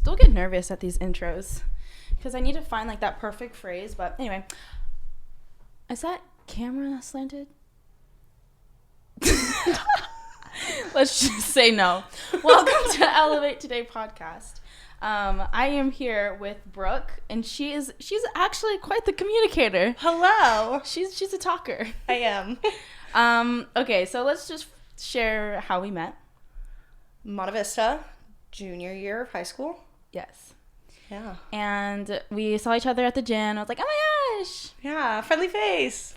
still get nervous at these intros because I need to find like that perfect phrase. But anyway, is that camera slanted? Let's just say no. Welcome to Elevate Today podcast. I am here with Brooke, and she's actually quite the communicator. Hello. She's a talker. I am. Okay, so let's just share how we met. Monte Vista, junior year of high school. Yes. Yeah. And we saw each other at the gym. I was like, oh my gosh. Yeah, friendly face.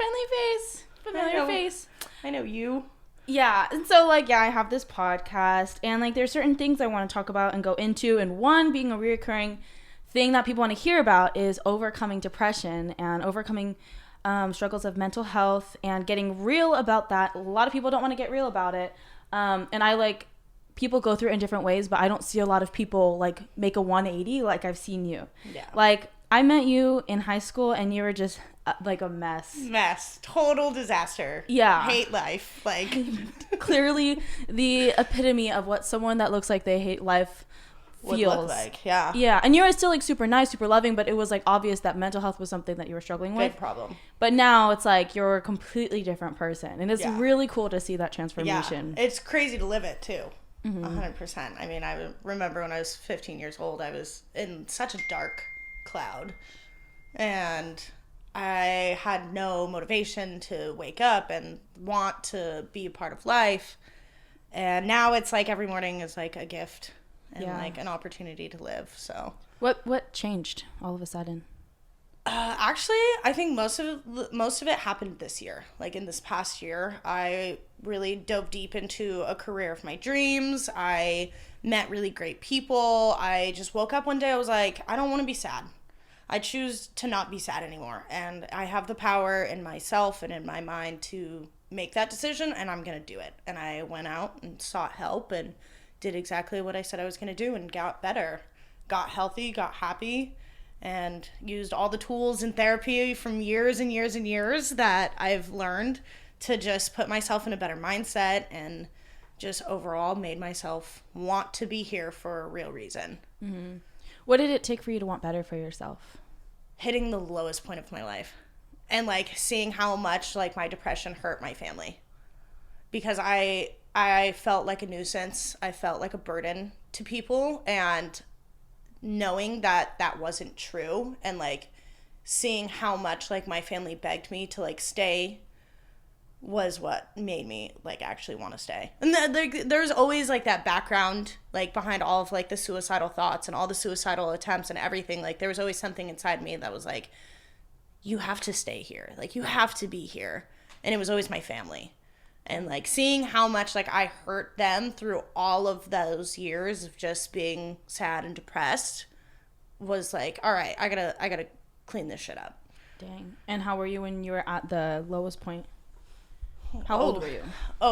Familiar face. I know you. Yeah, and so, like, yeah, I have this podcast, and, like, there's certain things I want to talk about and go into, and one being a reoccurring thing that people want to hear about is overcoming depression and overcoming struggles of mental health and getting real about that. A lot of people don't want to get real about it, and I, like, people go through it in different ways, but I don't see a lot of people, like, make a 180 like I've seen you. Yeah. Like, I met you in high school, and you were just... like a mess. Total disaster. Yeah. Hate life. Like clearly the epitome of what someone that looks like they hate life feels. would look like. Yeah. Yeah. And you were still like super nice, super loving, but it was like obvious that mental health was something that you were struggling with. Big problem. But now it's like you're a completely different person. And it's Yeah. really cool to see that transformation. Yeah. It's crazy to live it too. Mm-hmm. 100%. I mean, I remember when I was 15 years old, I was in such a dark cloud. And I had no motivation to wake up and want to be a part of life. And now it's like every morning is like a gift and like an opportunity to live. So what changed all of a sudden? Actually, I think most of it happened this year. Like in this past year, I really dove deep into a career of my dreams. I met really great people. I just woke up one day, I was like, I don't want to be sad. I choose to not be sad anymore, and I have the power in myself and in my mind to make that decision, and I'm going to do it. And I went out and sought help and did exactly what I said I was going to do and got better, got healthy, got happy, and used all the tools in therapy from years and years and years that I've learned to just put myself in a better mindset and just overall made myself want to be here for a real reason. Mm-hmm. What did it take for you to want better for yourself? Hitting the lowest point of my life and like seeing how much like my depression hurt my family, because I felt like a nuisance. I felt like a burden to people, and knowing that that wasn't true and like seeing how much like my family begged me to like stay was what made me like actually want to stay. And there's always like that background like behind all of like the suicidal thoughts and all the suicidal attempts and everything. Like there was always something inside me that was like, you have to stay here, like you have to be here. And it was always my family. And like seeing how much like I hurt them through all of those years of just being sad and depressed was like, all right, I gotta clean this shit up. Dang. And how were you when you were at the lowest point? How old were you?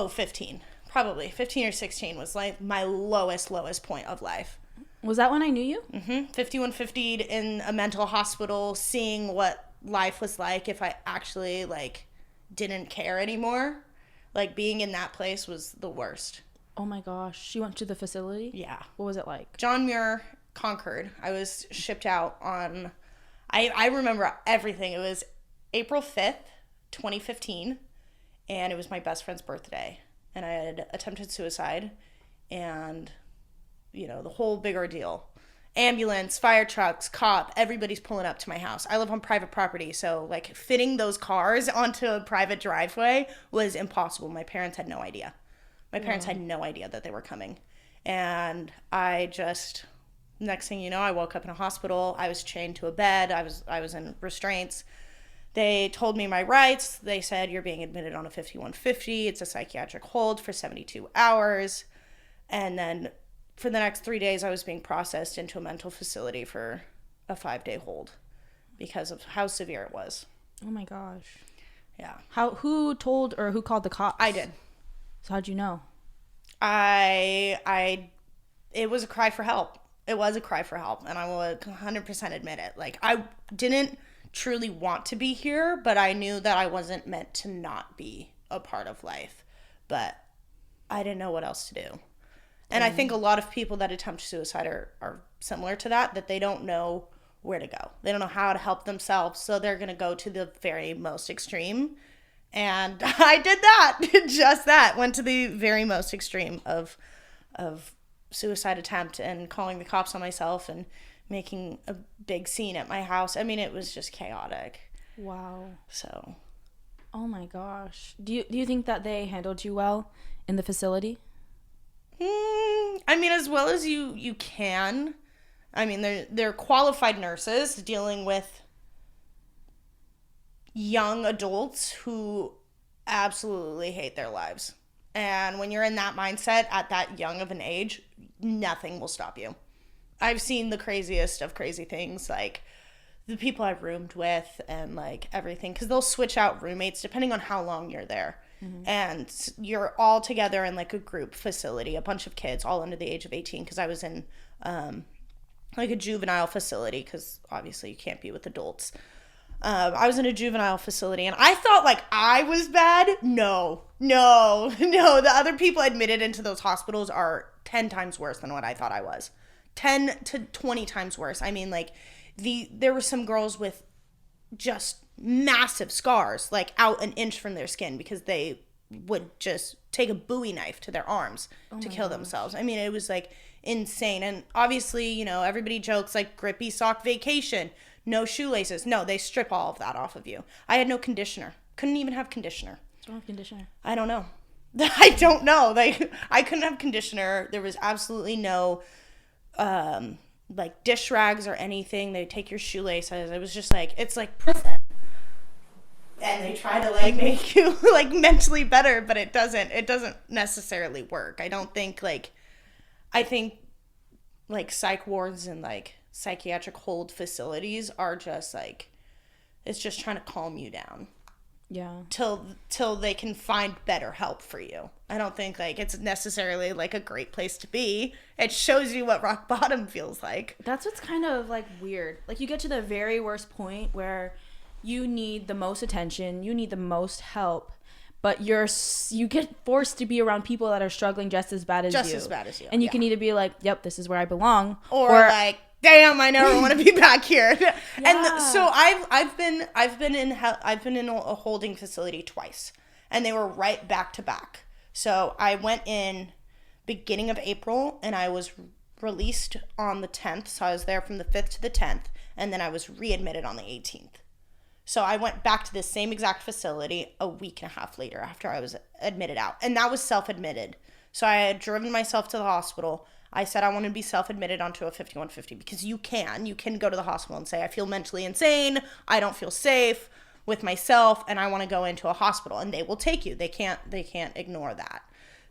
15. Probably 15 or 16 was like my lowest point of life. Was that when I knew you? 5150'd in a mental hospital, seeing what life was like if I actually like didn't care anymore. Like being in that place was the worst. Oh my gosh. You went to the facility? Yeah. What was it like? John Muir, Concord. I was shipped out on, I remember everything. It was April 5th, 2015. And it was my best friend's birthday. And I had attempted suicide. And, you know, the whole big ordeal. Ambulance, fire trucks, cop, everybody's pulling up to my house. I live on private property. So, like, fitting those cars onto a private driveway was impossible. My parents had no idea. My parents had no idea that they were coming. And I just, next thing you know, I woke up in a hospital. I was chained to a bed. I was in restraints. They told me my rights. They said, you're being admitted on a 5150. It's a psychiatric hold for 72 hours. And then for the next 3 days, I was being processed into a mental facility for a 5-day hold because of how severe it was. Oh my gosh. Yeah. Who told or who called the cops? I did. So how'd you know? It was a cry for help. It was a cry for help. And I will 100% admit it. Like, I didn't truly want to be here, but I knew that I wasn't meant to not be a part of life. But I didn't know what else to do. And I think a lot of people that attempt suicide are similar to that they don't know where to go. They don't know how to help themselves, so they're going to go to the very most extreme. And I did that. Just that. Went to the very most extreme of suicide attempt and calling the cops on myself and making a big scene at my house. I mean, it was just chaotic. Wow. So. Oh my gosh. Do you think that they handled you well in the facility? I mean, as well as you can. I mean, they're qualified nurses dealing with young adults who absolutely hate their lives. And when you're in that mindset at that young of an age, nothing will stop you. I've seen the craziest of crazy things, like the people I've roomed with and like everything, because they'll switch out roommates depending on how long you're there. Mm-hmm. And you're all together in like a group facility, a bunch of kids all under the age of 18, because I was in like a juvenile facility, because obviously you can't be with adults. I was in a juvenile facility, and I thought like I was bad. No. The other people admitted into those hospitals are 10 times worse than what I thought I was. 10 to 20 times worse. I mean, like, there were some girls with just massive scars, like out an inch from their skin, because they would just take a Bowie knife to their arms to kill themselves. I mean, it was like insane. And obviously, you know, everybody jokes like grippy sock vacation. No shoelaces. No, they strip all of that off of you. I had no conditioner. Couldn't even have conditioner. What's wrong with conditioner? I don't know. I don't know. Like, I couldn't have conditioner. There was absolutely no, like, dish rags or anything. They take your shoelaces. It was just like, it's like prison. And they try to, like, make you, like, mentally better, but it doesn't necessarily work. I don't think, like, I think, like, psych wards and, like, psychiatric hold facilities are just like, it's just trying to calm you down. Yeah. Till they can find better help for you. I don't think like it's necessarily like a great place to be. It shows you what rock bottom feels like. That's what's kind of like weird. Like you get to the very worst point where you need the most attention, you need the most help, but you get forced to be around people that are struggling just as bad as you. And you can either be like, yep, this is where I belong, or like, damn, I never want to be back here. Yeah. And so I've been in a holding facility twice, and they were right back to back. So I went in beginning of April, and I was released on the 10th. So I was there from the 5th to the 10th, and then I was readmitted on the 18th. So I went back to the same exact facility a week and a half later after I was admitted out, and that was self-admitted. So I had driven myself to the hospital. I said I want to be self-admitted onto a 5150 because you can go to the hospital and say, I feel mentally insane, I don't feel safe with myself, and I want to go into a hospital, and they will take you. They can't ignore that.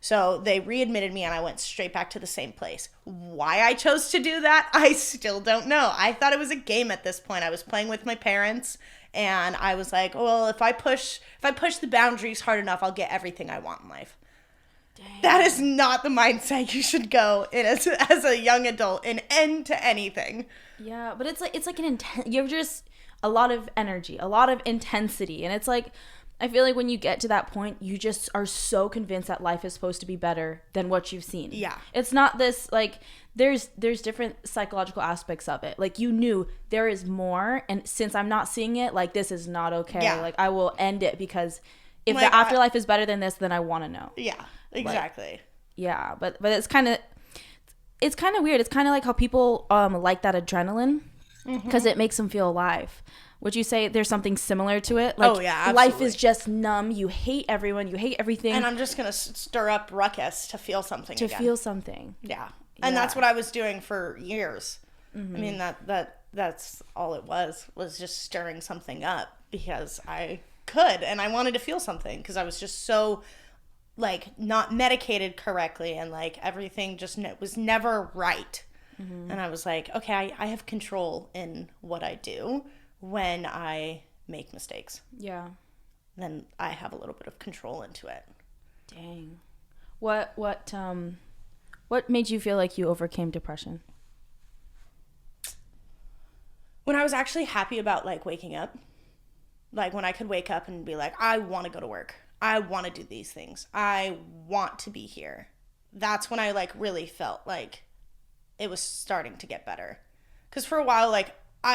So they readmitted me, and I went straight back to the same place. Why I chose to do that, I still don't know. I thought it was a game at this point. I was playing with my parents, and I was like, well, if I push the boundaries hard enough, I'll get everything I want in life. Dang. That is not the mindset you should go in as a young adult into anything. Yeah, but it's like an you have just a lot of energy, a lot of intensity, and it's like I feel like when you get to that point, you just are so convinced that life is supposed to be better than what you've seen. Yeah. It's not this, like, there's different psychological aspects of it. Like, you knew there is more, and since I'm not seeing it, like, this is not okay. Yeah. Like, I will end it because if the afterlife is better than this, then I want to know. Yeah, exactly. Like, yeah, but it's kind of weird. It's kind of like how people like that adrenaline because it makes them feel alive. Would you say there's something similar to it? Like, oh, yeah, absolutely. Life is just numb. You hate everyone. You hate everything. And I'm just going to stir up ruckus to feel something again. To feel something. Yeah. And that's what I was doing for years. Mm-hmm. I mean, that's all it was just stirring something up because I could. And I wanted to feel something because I was just so, like, not medicated correctly. And, like, everything just was never right. Mm-hmm. And I was like, okay, I have control in what I do. When I make mistakes. Yeah. Then I have a little bit of control into it. Dang. What made you feel like you overcame depression? When I was actually happy about, like, waking up. Like, when I could wake up and be like, I want to go to work. I want to do these things. I want to be here. That's when I, like, really felt like it was starting to get better. Because for a while, like,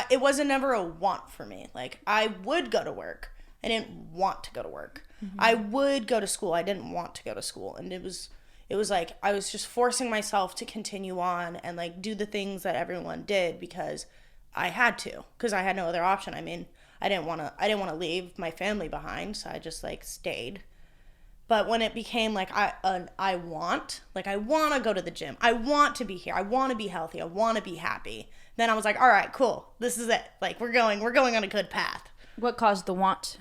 it wasn't never a want for me. Like, I would go to work. I didn't want to go to work. I would go to school. I didn't want to go to school. And it was like I was just forcing myself to continue on and, like, do the things that everyone did because I had to. Because I had no other option. I mean, I didn't want to leave my family behind, so I just, like, stayed. But when it became like I want to go to the gym. I want to be here. I want to be healthy. I want to be happy. Then I was like, all right, cool. This is it. Like, we're going on a good path. What caused the want?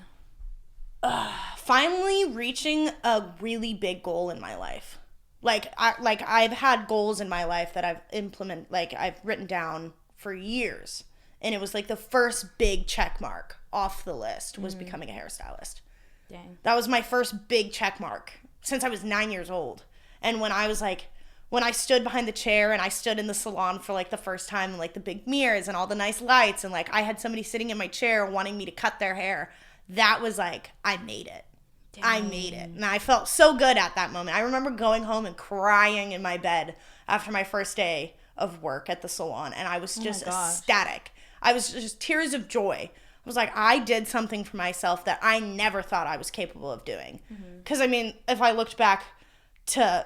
Finally reaching a really big goal in my life. I've had goals in my life that I've written down for years. And it was like the first big check mark off the list was becoming a hairstylist. Dang. That was my first big check mark since I was 9 years old. And when I stood behind the chair and I stood in the salon for, like, the first time, and, like, the big mirrors and all the nice lights, and, like, I had somebody sitting in my chair wanting me to cut their hair, that was like, I made it. Dang. I made it. And I felt so good at that moment. I remember going home and crying in my bed after my first day of work at the salon, and I was just ecstatic. I was just tears of joy. I was like, I did something for myself that I never thought I was capable of doing. Because, I mean, if I looked back to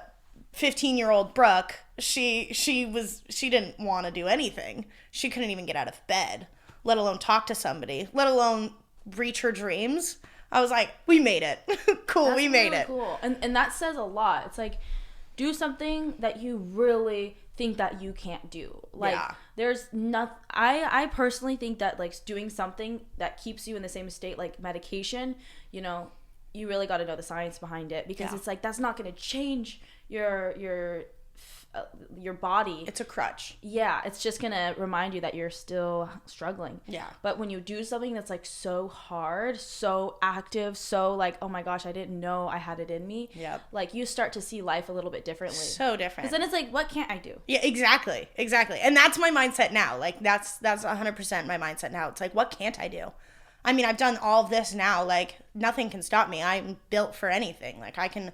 15-year-old Brooke, she didn't want to do anything. She couldn't even get out of bed, let alone talk to somebody, let alone reach her dreams. I was like, we made it. Cool, That's we made really it. Cool. And that says a lot. It's like, do something that you really think that you can't do. Like, there's nothing. I personally think that, like, doing something that keeps you in the same state, like medication, you know, you really got to know the science behind it, because it's like, that's not going to change your body. It's a crutch. Yeah, it's just gonna remind you that you're still struggling. Yeah. But when you do something that's, like, so hard, so active, so, like, oh my gosh, I didn't know I had it in me. Yep. Like, you start to see life a little bit differently. So different. Because then it's like, what can't I do? Yeah, exactly. And that's my mindset now. Like, that's 100% my mindset now. It's like, what can't I do? I mean, I've done all of this now. Like, nothing can stop me. I'm built for anything. Like, I can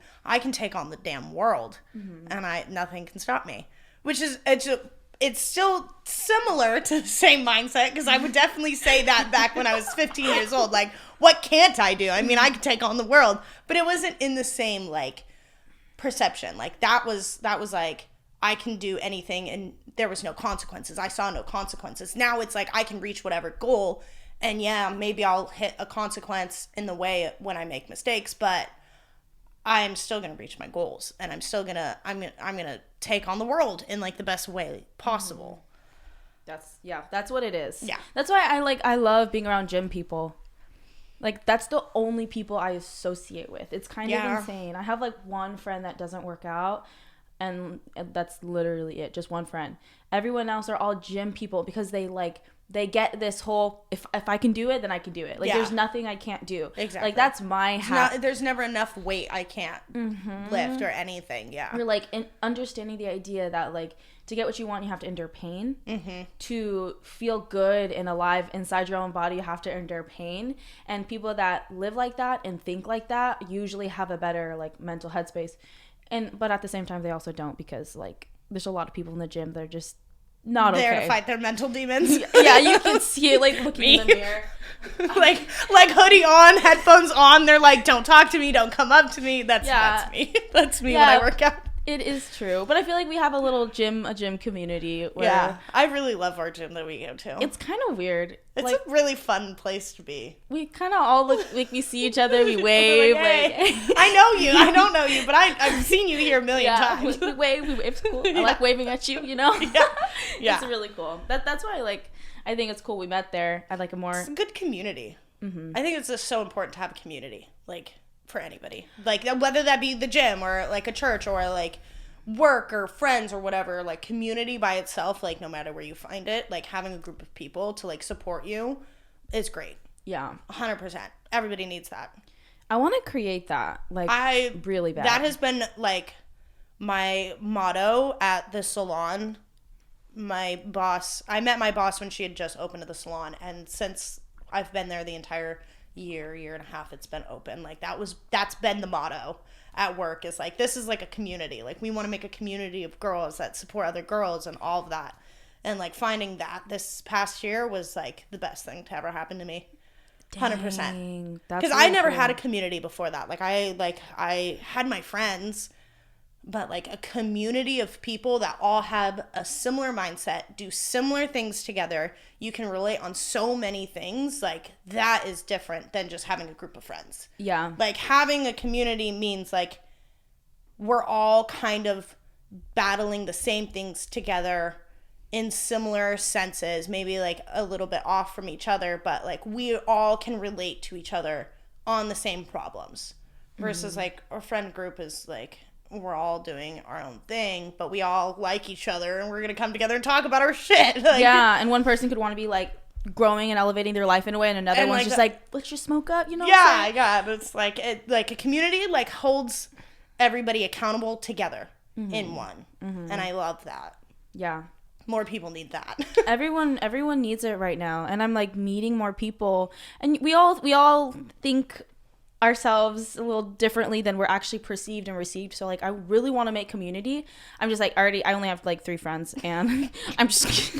take on the damn world, and nothing can stop me. Which is, it's still similar to the same mindset, because I would definitely say that back when I was 15 years old. Like, what can't I do? I mean, I could take on the world, but it wasn't in the same, like, perception. Like, that was like, I can do anything, and there was no consequences. I saw no consequences. Now it's like, I can reach whatever goal. And yeah, maybe I'll hit a consequence in the way when I make mistakes, but I'm still going to reach my goals, and I'm still going to, I'm going to take on the world in, like, the best way possible. That's what it is. Yeah. That's why I love being around gym people. Like, that's the only people I associate with. It's kind of insane. I have, like, one friend that doesn't work out, and that's literally it. Just one friend. Everyone else are all gym people, because they get this whole, if I can do it, then I can do it. Like, there's nothing I can't do. Exactly. Like, that's my there's never enough weight I can't lift or anything. Yeah. You're, like, understanding the idea that, like, to get what you want, you have to endure pain. To feel good and alive inside your own body, you have to endure pain. And people that live like that and think like that usually have a better, like, mental headspace. But at the same time, they also don't, because, like, there's a lot of people in the gym that are just not there okay. To fight their mental demons. Yeah, you can see it, like, looking in the mirror. like hoodie on, headphones on. They're like, don't talk to me, don't come up to me. That's me. That's me when I work out. It is true. But I feel like we have a gym community where I really love our gym that we go to. It's kind of weird. It's, like, a really fun place to be. We kind of all look like, we see each other, we wave. Like, hey, I know you. I don't know you, but I've seen you here a million times. We wave. It's cool. I like waving at you, you know? Yeah. It's really cool. That's why, I think it's cool we met there at, like, It's a good community. I think it's just so important to have a community, like, for anybody. Like, whether that be the gym or, like, a church or, like, work or friends or whatever. Like, community by itself, like, no matter where you find it, like, having a group of people to, like, support you is great. Yeah. 100%. Everybody needs that. I want to create that, like, really bad. That has been, like, my motto at the salon. I met my boss when she had just opened the salon, and since I've been there the entire year and a half it's been open, like, that's been the motto at work is like, this is like a community. Like, we want to make a community of girls that support other girls and all of that. And like finding that this past year was like the best thing to ever happen to me. 100%. Because I never had a community before that. Like I had my friends, but like a community of people that all have a similar mindset, do similar things together. You can relate on so many things. Like, that is different than just having a group of friends. Yeah. Like, having a community means like we're all kind of battling the same things together in similar senses, maybe like a little bit off from each other, but like we all can relate to each other on the same problems. Versus like our friend group is like, we're all doing our own thing, but we all like each other and we're gonna come together and talk about our shit. Like, yeah, and one person could want to be like growing and elevating their life in a way, and another one's just like, let's just smoke up, you know? Yeah, but it's like like a community like holds everybody accountable together in one, and I love that. Yeah. More people need that. everyone needs it right now, and I'm like meeting more people, and we all think ourselves a little differently than we're actually perceived and received. So like, I really want to make community. I'm just like, I only have like 3 friends, and I'm just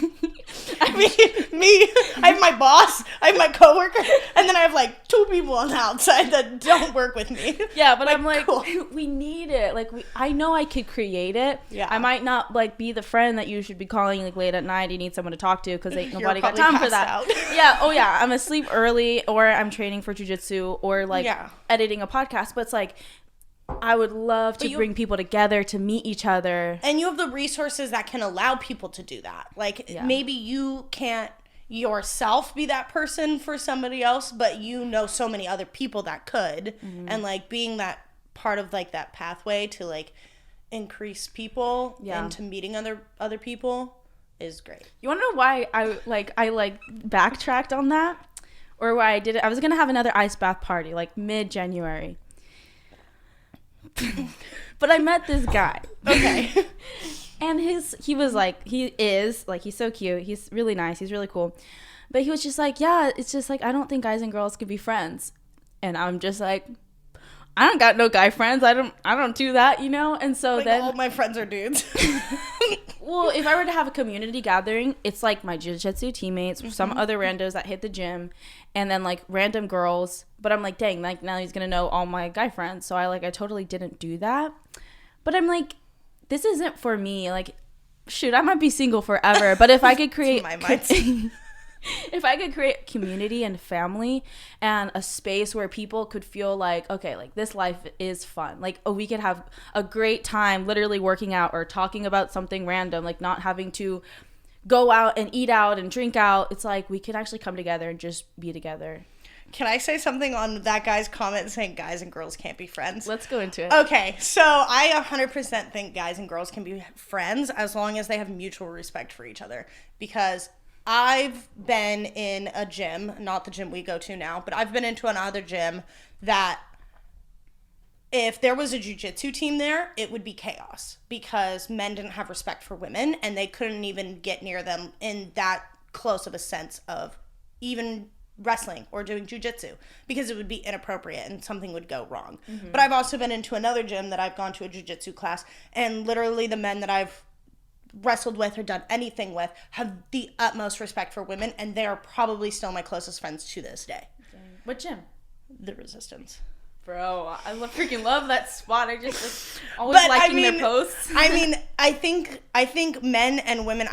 I mean, me, I have my boss, I have my coworker, and then I have like 2 people on the outside that don't work with me. Yeah, but I'm like, cool. We need it. Like, I know I could create it. Yeah. I might not like be the friend that you should be calling like late at night. You need someone to talk to because ain't nobody got time for that. Yeah. Oh yeah. I'm asleep early, or I'm training for jujitsu, or like editing a podcast. But it's like, I would love to bring people together to meet each other. And you have the resources that can allow people to do that. Like, maybe you can't yourself be that person for somebody else, but you know so many other people that could. And like, being that part of like that pathway to like increase people into meeting other people is great. You want to know why I backtracked on that? Or why I did it? I was going to have another ice bath party like mid-January. But I met this guy. Okay. And he's so cute. He's really nice. He's really cool. But he was just like, yeah, it's just like, I don't think guys and girls could be friends. And I'm just like, I don't got no guy friends. I don't do that, you know? And so like, then all my friends are dudes. Well, if I were to have a community gathering, it's like my jiu-jitsu teammates, some other randos that hit the gym, and then like random girls. But I'm like, dang, like now he's gonna know all my guy friends. So I totally didn't do that. But I'm like, this isn't for me. Like, shoot, I might be single forever. But if I could create if I could create community and family and a space where people could feel like, okay, like this life is fun. Like, oh, we could have a great time literally working out or talking about something random, like not having to go out and eat out and drink out. It's like we can actually come together and just be together. Can I say something on that guy's comment saying guys and girls can't be friends? Let's go into it. Okay, so I 100% think guys and girls can be friends as long as they have mutual respect for each other. Because I've been in a gym, not the gym we go to now, but I've been into another gym that if there was a jiu-jitsu team there, it would be chaos because men didn't have respect for women and they couldn't even get near them in that close of a sense of even wrestling or doing jiu-jitsu because it would be inappropriate and something would go wrong. But I've also been into another gym that I've gone to a jiu-jitsu class, and literally the men that I've wrestled with or done anything with have the utmost respect for women, and they are probably still my closest friends to this day. What gym? The Resistance. Bro, I freaking love that spot. I just always liking their posts. I think men and women,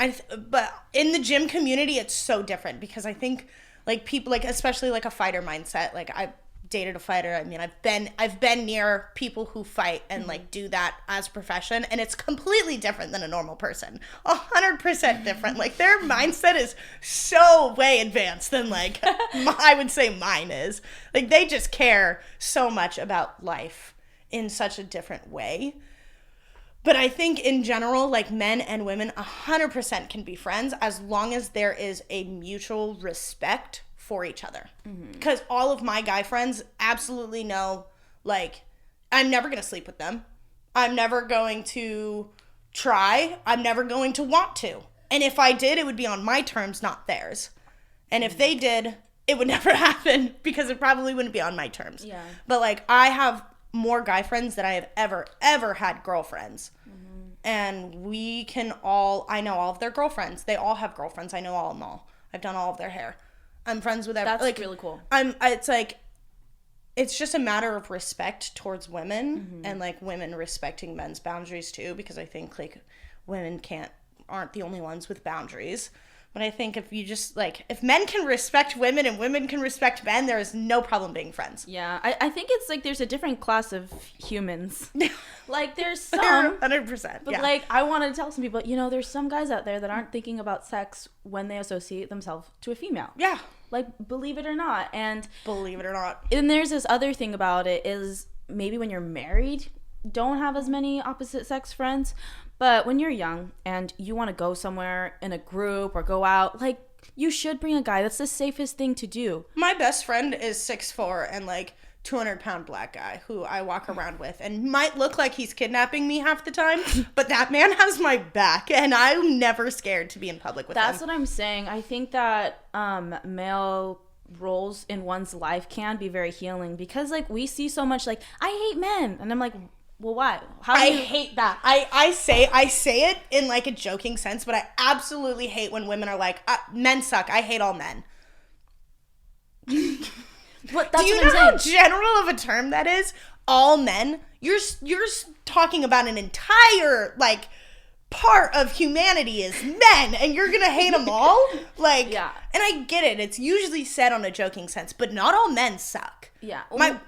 but in the gym community, it's so different because I think like people, like especially like a fighter mindset. Like I dated a fighter. I mean, I've been near people who fight and like do that as a profession, and it's completely different than a normal person. 100% different. Like their mindset is so way advanced than like I would say mine is. Like they just care so much about life in such a different way. But I think in general, like men and women 100% can be friends as long as there is a mutual respect for each other. Because all of my guy friends absolutely know, like, I'm never going to sleep with them. I'm never going to try. I'm never going to want to. And if I did, it would be on my terms, not theirs. And if they did, it would never happen because it probably wouldn't be on my terms. Yeah. But like I have more guy friends than I have ever had girlfriends. And I know all of their girlfriends. They all have girlfriends. I know all of them all. I've done all of their hair. I'm friends with everyone. That's really cool. It's like, it's just a matter of respect towards women and like women respecting men's boundaries too, because I think like women aren't the only ones with boundaries. But I think if you just like, if men can respect women and women can respect men, there is no problem being friends. Yeah, I think it's like there's a different class of humans. Like there's some 100%. But like I want to tell some people, you know, there's some guys out there that aren't thinking about sex when they associate themselves to a female. Yeah. Like believe it or not. And there's this other thing about it is maybe when you're married, don't have as many opposite sex friends. But when you're young and you want to go somewhere in a group or go out, like, you should bring a guy. That's the safest thing to do. My best friend is 6'4" and, like, 200-pound black guy who I walk around with and might look like he's kidnapping me half the time, but that man has my back, and I'm never scared to be in public with him. That's what I'm saying. I think that male roles in one's life can be very healing because, like, we see so much, like, I hate men. And I'm like... Well, why? I hate that. I say it in like a joking sense, but I absolutely hate when women are like, men suck. I hate all men. Do you know how general of a term that is? All men. You're talking about an entire like part of humanity is men, and you're gonna hate them all. Like, yeah. And I get it. It's usually said on a joking sense, but not all men suck. Yeah.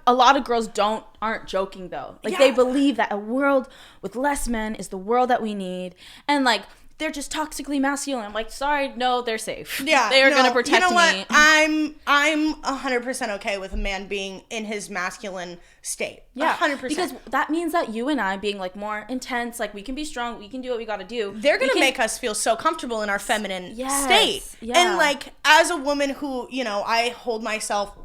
A lot of girls aren't joking though. Like they believe that a world with less men is the world that we need. And like they're just toxically masculine. I'm like, sorry, no, they're safe. Yeah. They are gonna protect me. You know what? I'm 100% okay with a man being in his masculine state. Yeah. 100%. Because that means that you and I being like more intense, like we can be strong, we can do what we gotta do. They're gonna make us feel so comfortable in our feminine state. Yeah. And like as a woman who, you know, I hold myself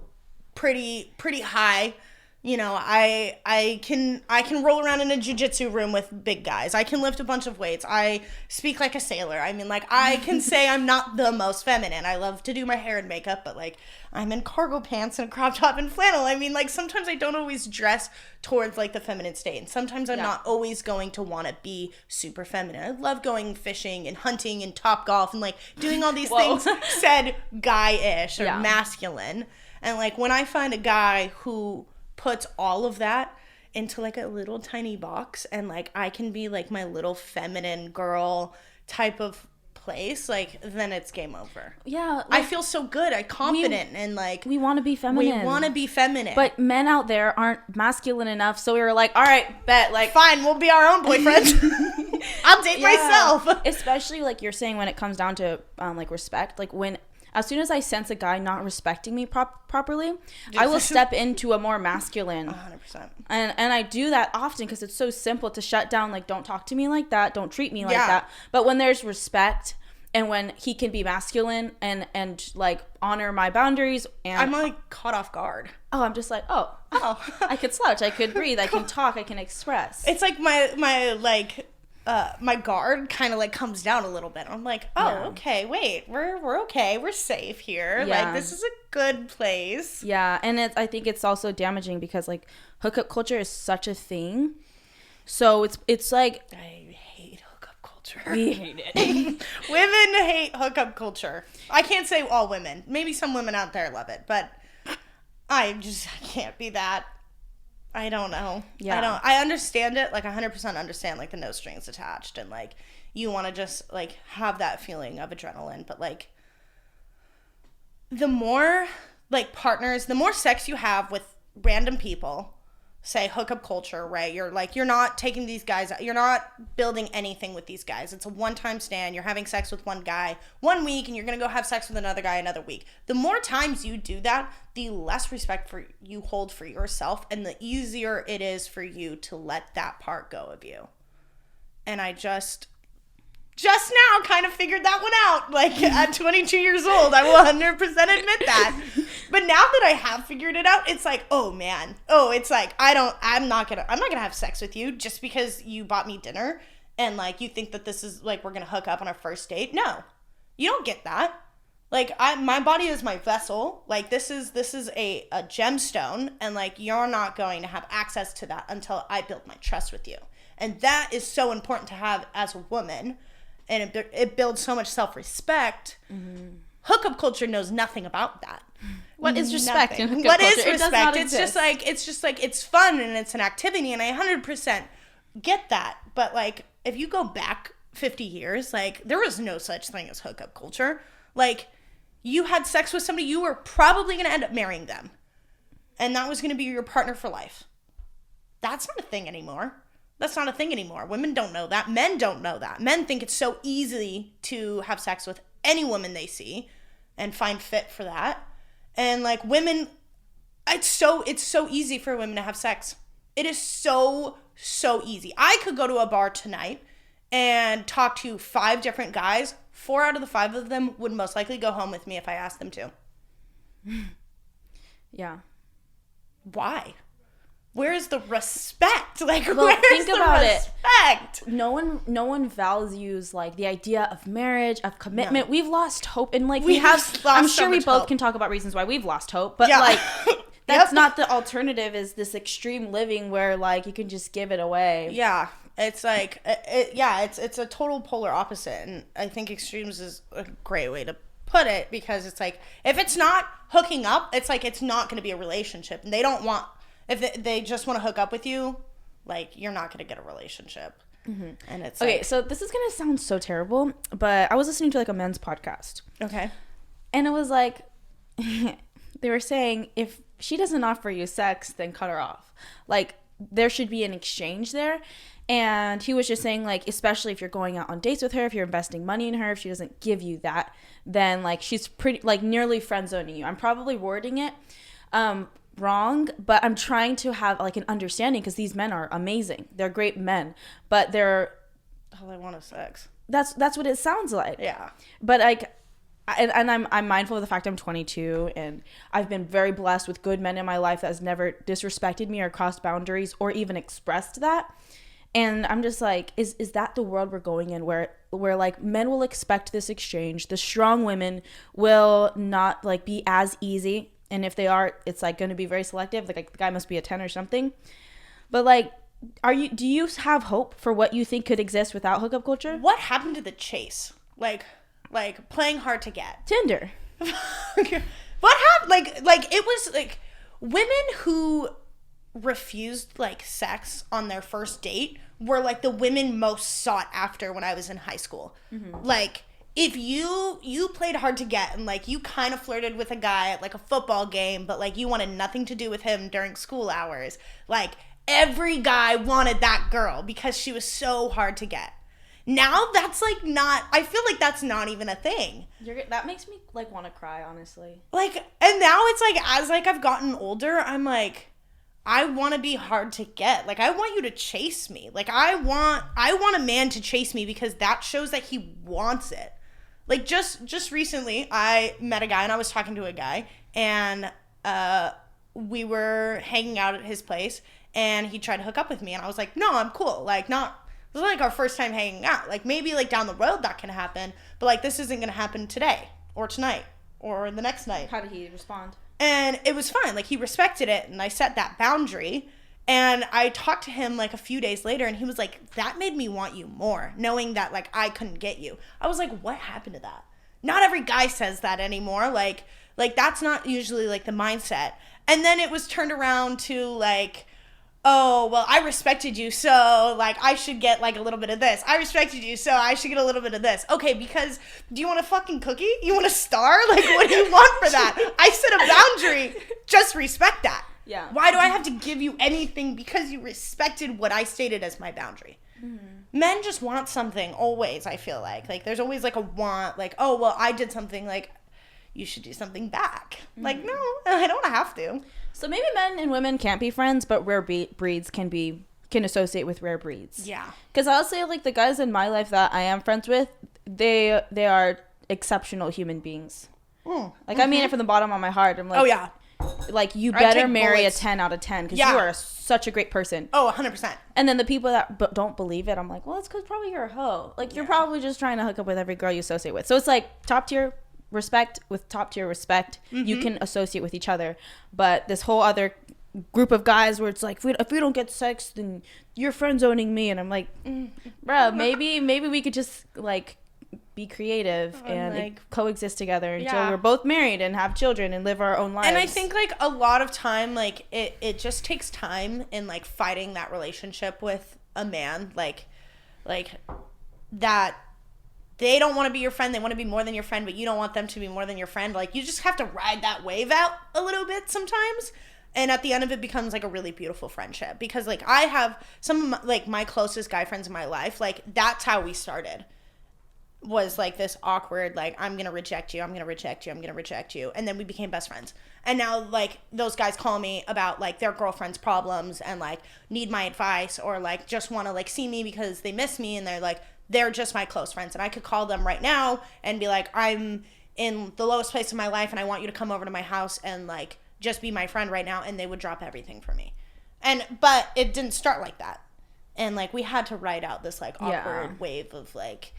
pretty high, you know, I can roll around in a jiu-jitsu room with big guys. I can lift a bunch of weights. I speak like a sailor. I mean, like, I can say I'm not the most feminine. I love to do my hair and makeup, but like I'm in cargo pants and a crop top and flannel. I mean, like sometimes I don't always dress towards like the feminine state, and sometimes I'm not always going to want to be super feminine. I love going fishing and hunting and Topgolf and like doing all these things said guy-ish or masculine. And, like, when I find a guy who puts all of that into, like, a little tiny box and, like, I can be, like, my little feminine girl type of place, like, then it's game over. Yeah. Like, I feel so good. I'm confident and, like... We want to be feminine. We want to be feminine. But men out there aren't masculine enough, so we were like, all right, bet, like... Fine, we'll be our own boyfriend. I'll date myself. Especially, like, you're saying when it comes down to, like, respect, like, when... As soon as I sense a guy not respecting me properly, I will step into a more masculine. 100%. And I do that often because it's so simple to shut down, like, don't talk to me like that, don't treat me like that. But when there's respect and when he can be masculine and like, honor my boundaries. And I'm, like, caught off guard. Oh, I'm just like, oh. I could slouch, I could breathe, I can talk, I can express. It's like my like... my guard kind of like comes down a little bit. I'm like, okay, wait, we're okay, we're safe here. Like this is a good place. Yeah, and I think it's also damaging because like hookup culture is such a thing. So it's like I hate hookup culture. We hate it. Women hate hookup culture. I can't say all women. Maybe some women out there love it, but I can't be that. I don't know. Yeah. I understand it, like 100% understand like the no strings attached and like you want to just like have that feeling of adrenaline, but like the more like partners, the more sex you have with random people, say hookup culture, right? You're not taking these guys, you're not building anything with these guys. It's a one-time stand. You're having sex with one guy 1 week and you're going to go have sex with another guy another week. The more times you do that, the less respect for you hold for yourself and the easier it is for you to let that part go of you. And I just now kind of figured that one out. Like at 22 years old, I will 100% admit that. But now that I have figured it out, it's like, oh man. Oh, it's like I'm not gonna have sex with you just because you bought me dinner and like you think that this is like we're gonna hook up on our first date. No. You don't get that. Like, my body is my vessel. Like, this is a gemstone, and like, you're not going to have access to that until I build my trust with you. And that is so important to have as a woman, and it builds so much self-respect. Mm-hmm. Hookup culture knows nothing about that. What is respect in hookup What culture? is respect? It's just like it's fun and it's an activity, and I 100% get that. But like, if you go back 50 years, like, there was no such thing as hookup culture. Like, you had sex with somebody, you were probably going to end up marrying them. And that was going to be your partner for life. That's not a thing anymore. That's not a thing anymore. Women don't know that. Men don't know that. Men think it's so easy to have sex with any woman they see and find fit for that. And like, women, it's so easy for women to have sex. It is so easy. I could go to a bar tonight and talk to 5 different guys. 4 out of the 5 of them would most likely go home with me if I asked them to. Yeah. Why? Where's the respect? Like, well, where's think the about respect? No one values like the idea of marriage, of commitment. No. We've lost hope, and like I'm sure we both can talk about reasons why we've lost hope, but like that's not the alternative. Is this extreme living where like you can just give it away? Yeah. It's like, it's a total polar opposite, and I think extremes is a great way to put it, because it's like, if it's not hooking up, it's like, it's not going to be a relationship, and they don't want, if they just want to hook up with you, like, you're not going to get a relationship. Mm-hmm. And it's okay, like, so this is going to sound so terrible, but I was listening to like a men's podcast. Okay. And it was like, they were saying, if she doesn't offer you sex, then cut her off. Like, there should be an exchange there. And he was just saying, like, especially if you're going out on dates with her, if you're investing money in her, if she doesn't give you that, then, like, she's pretty, like, nearly friend-zoning you. I'm probably wording it wrong, but I'm trying to have, like, an understanding, because these men are amazing. They're great men, but they're... all they want is sex. That's what it sounds like. Yeah. But, like... And I'm mindful of the fact I'm 22, and I've been very blessed with good men in my life that has never disrespected me or crossed boundaries or even expressed that. And I'm just like, is that the world we're going in, where like men will expect this exchange? The strong women will not like be as easy, and if they are, it's like going to be very selective. Like the guy must be a 10 or something. But like, do you have hope for what you think could exist without hookup culture? What happened to the chase? Like playing hard to get. Tinder. What happened? Like it was like women who refused like sex on their first date were like the women most sought after when I was in high school. Mm-hmm. Like, if you played hard to get, and like you kind of flirted with a guy at like a football game, but like you wanted nothing to do with him during school hours, like every guy wanted that girl because she was so hard to get. Now that's like not, I feel like that's not even a thing. That makes me like want to cry, honestly. Like, and now it's like, as like I've gotten older, I'm like, I want to be hard to get. Like, I want you to chase me. Like, I want a man to chase me, because that shows that he wants it. Like, just recently, I met a guy, and I was talking to a guy, and we were hanging out at his place, and he tried to hook up with me, and I was like, no, I'm cool. Like, this is like our first time hanging out. Like, maybe like down the road that can happen, but like this isn't gonna happen today or tonight or the next night. How did he respond? And it was fine. Like, he respected it, and I set that boundary. And I talked to him like a few days later, and he was like, that made me want you more, knowing that like I couldn't get you. I was like, what happened to that? Not every guy says that anymore. Like that's not usually like the mindset. And then it was turned around to like, oh, well, I respected you, so like I should get like a little bit of this. I respected you, so I should get a little bit of this. Okay, because do you want a fucking cookie? You want a star? Like, what do you want for that? I set a boundary. Just respect that. Yeah. Why do I have to give you anything because you respected what I stated as my boundary? Mm-hmm. Men just want something always, I feel like. Like, there's always like a want, like, oh, well, I did something, like, you should do something back. Mm-hmm. Like, no, I don't have to. So maybe men and women can't be friends, but rare breeds can associate with rare breeds. Yeah. Because I'll say, like, the guys in my life that I am friends with, they are exceptional human beings. Mm. Like, mm-hmm. I mean it from the bottom of my heart. I'm like, oh, yeah. Like, you better marry a 10 out of 10, because you are such a great person. Oh, 100%. And then the people that don't believe it, I'm like, well, it's because probably you're a hoe. Like, you're probably just trying to hook up with every girl you associate with. So it's like, top tier respect, with top tier respect, you can associate with each other. But this whole other group of guys where it's like, if we don't get sex, then you're friend zoning me, and I'm like, bro, maybe we could just like be creative and like, coexist together until we're both married and have children and live our own lives. And I think like a lot of time, like it just takes time in like fighting that relationship with a man, like that they don't want to be your friend, they want to be more than your friend, but you don't want them to be more than your friend. Like, you just have to ride that wave out a little bit sometimes. And at the end of it becomes like a really beautiful friendship, because like I have some of my closest guy friends in my life, like that's how we started, was like this awkward, like, I'm gonna reject you, I'm gonna reject you, I'm gonna reject you, and then we became best friends. And now like those guys call me about like their girlfriend's problems and like need my advice, or like just want to like see me because they miss me, and they're just my close friends, and I could call them right now and be like, I'm in the lowest place in my life and I want you to come over to my house and like just be my friend right now, and they would drop everything for me. But it didn't start like that, and like we had to ride out this like awkward wave of like,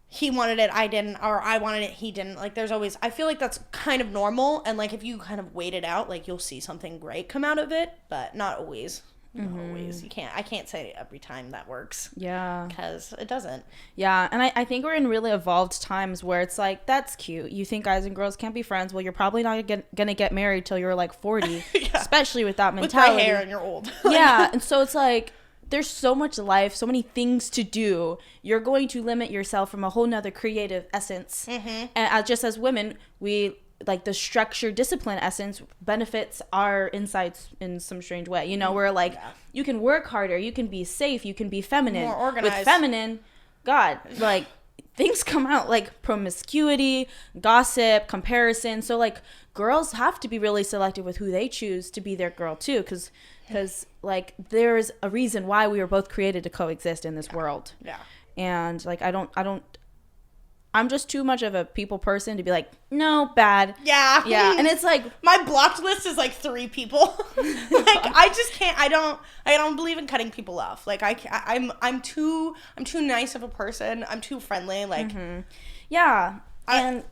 he wanted it, I didn't, or I wanted it, he didn't. Like, there's always, I feel like that's kind of normal, and like if you kind of wait it out, like you'll see something great come out of it, but not always. Not always. I can't say every time that works. Yeah. Because it doesn't. Yeah, and I think we're in really evolved times where it's like, that's cute. You think guys and girls can't be friends. Well, you're probably not gonna get married till you're like 40, especially with that mentality. With gray hair and you're old. Yeah, and so it's like, there's so much life, so many things to do. You're going to limit yourself from a whole nother creative essence. And just as women, we like the structure, discipline essence benefits our insights in some strange way. You know, where like you can work harder, you can be safe, you can be feminine. More organized. With feminine, God, like things come out like promiscuity, gossip, comparison. So like girls have to be really selective with who they choose to be their girl too, because like there's a reason why we were both created to coexist in this world. Yeah. And like I'm just too much of a people person to be like, no, bad. Yeah. Yeah. And it's like, my blocked list is like 3 people. Like, I just can't, I don't believe in cutting people off. Like, I'm too nice of a person. I'm too friendly. Like, yeah. And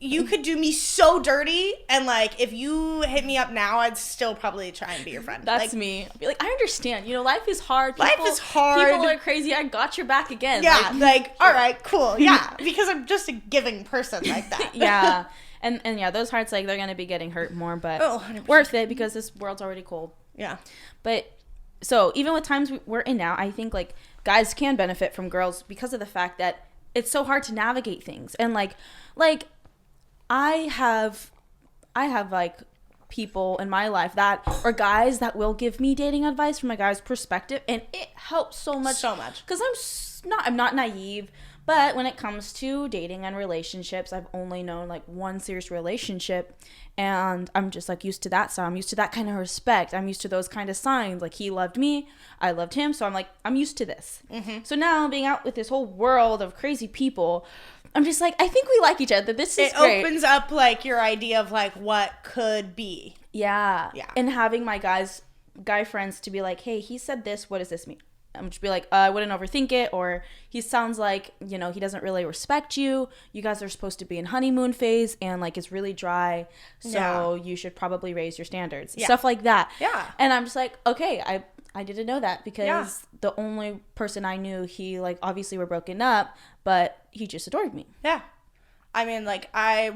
you could do me so dirty, and like if you hit me up now, I'd still probably try and be your friend. That's like, me. I'd be like, I understand. You know, life is hard. Life is hard. People are crazy. I got your back again. Yeah, like all right, cool. Yeah, because I'm just a giving person like that. Yeah, and yeah, those hearts, like, they're gonna be getting hurt more, but 100%. Worth it, because this world's already cold. Yeah. But so even with times we're in now, I think like guys can benefit from girls because of the fact that it's so hard to navigate things, and like. I have like people in my life that are guys that will give me dating advice from a guy's perspective, and it helps so much because I'm not naive, but when it comes to dating and relationships, I've only known like one serious relationship, and I'm just like used to that. So I'm used to that kind of respect. I'm used to those kind of signs. Like, he loved me, I loved him, so I'm like, I'm used to this. So now being out with this whole world of crazy people, I'm just like, I think we like each other. This is great. It opens up like your idea of like what could be. Yeah. Yeah. And having my guy friends to be like, hey, he said this, what does this mean? I'm just be like, I wouldn't overthink it, or he sounds like, you know, he doesn't really respect you. You guys are supposed to be in honeymoon phase, and like it's really dry, so you should probably raise your standards. Yeah. Stuff like that. Yeah. And I'm just like, okay, I didn't know that, because the only person I knew, he like obviously were broken up, but he just adored me. Yeah. I mean, like, I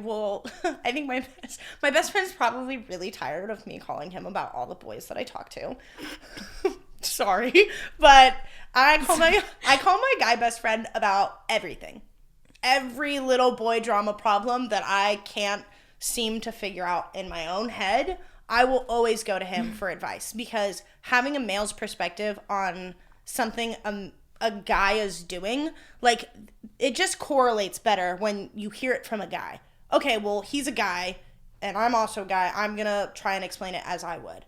think my best friend's probably really tired of me calling him about all the boys that I talk to. Sorry, but I call my guy best friend about everything. Every little boy drama problem that I can't seem to figure out in my own head, I will always go to him for advice, because having a male's perspective on something a guy is doing, like, it just correlates better when you hear it from a guy. Okay, well, he's a guy, and I'm also a guy. I'm gonna try and explain it as I would.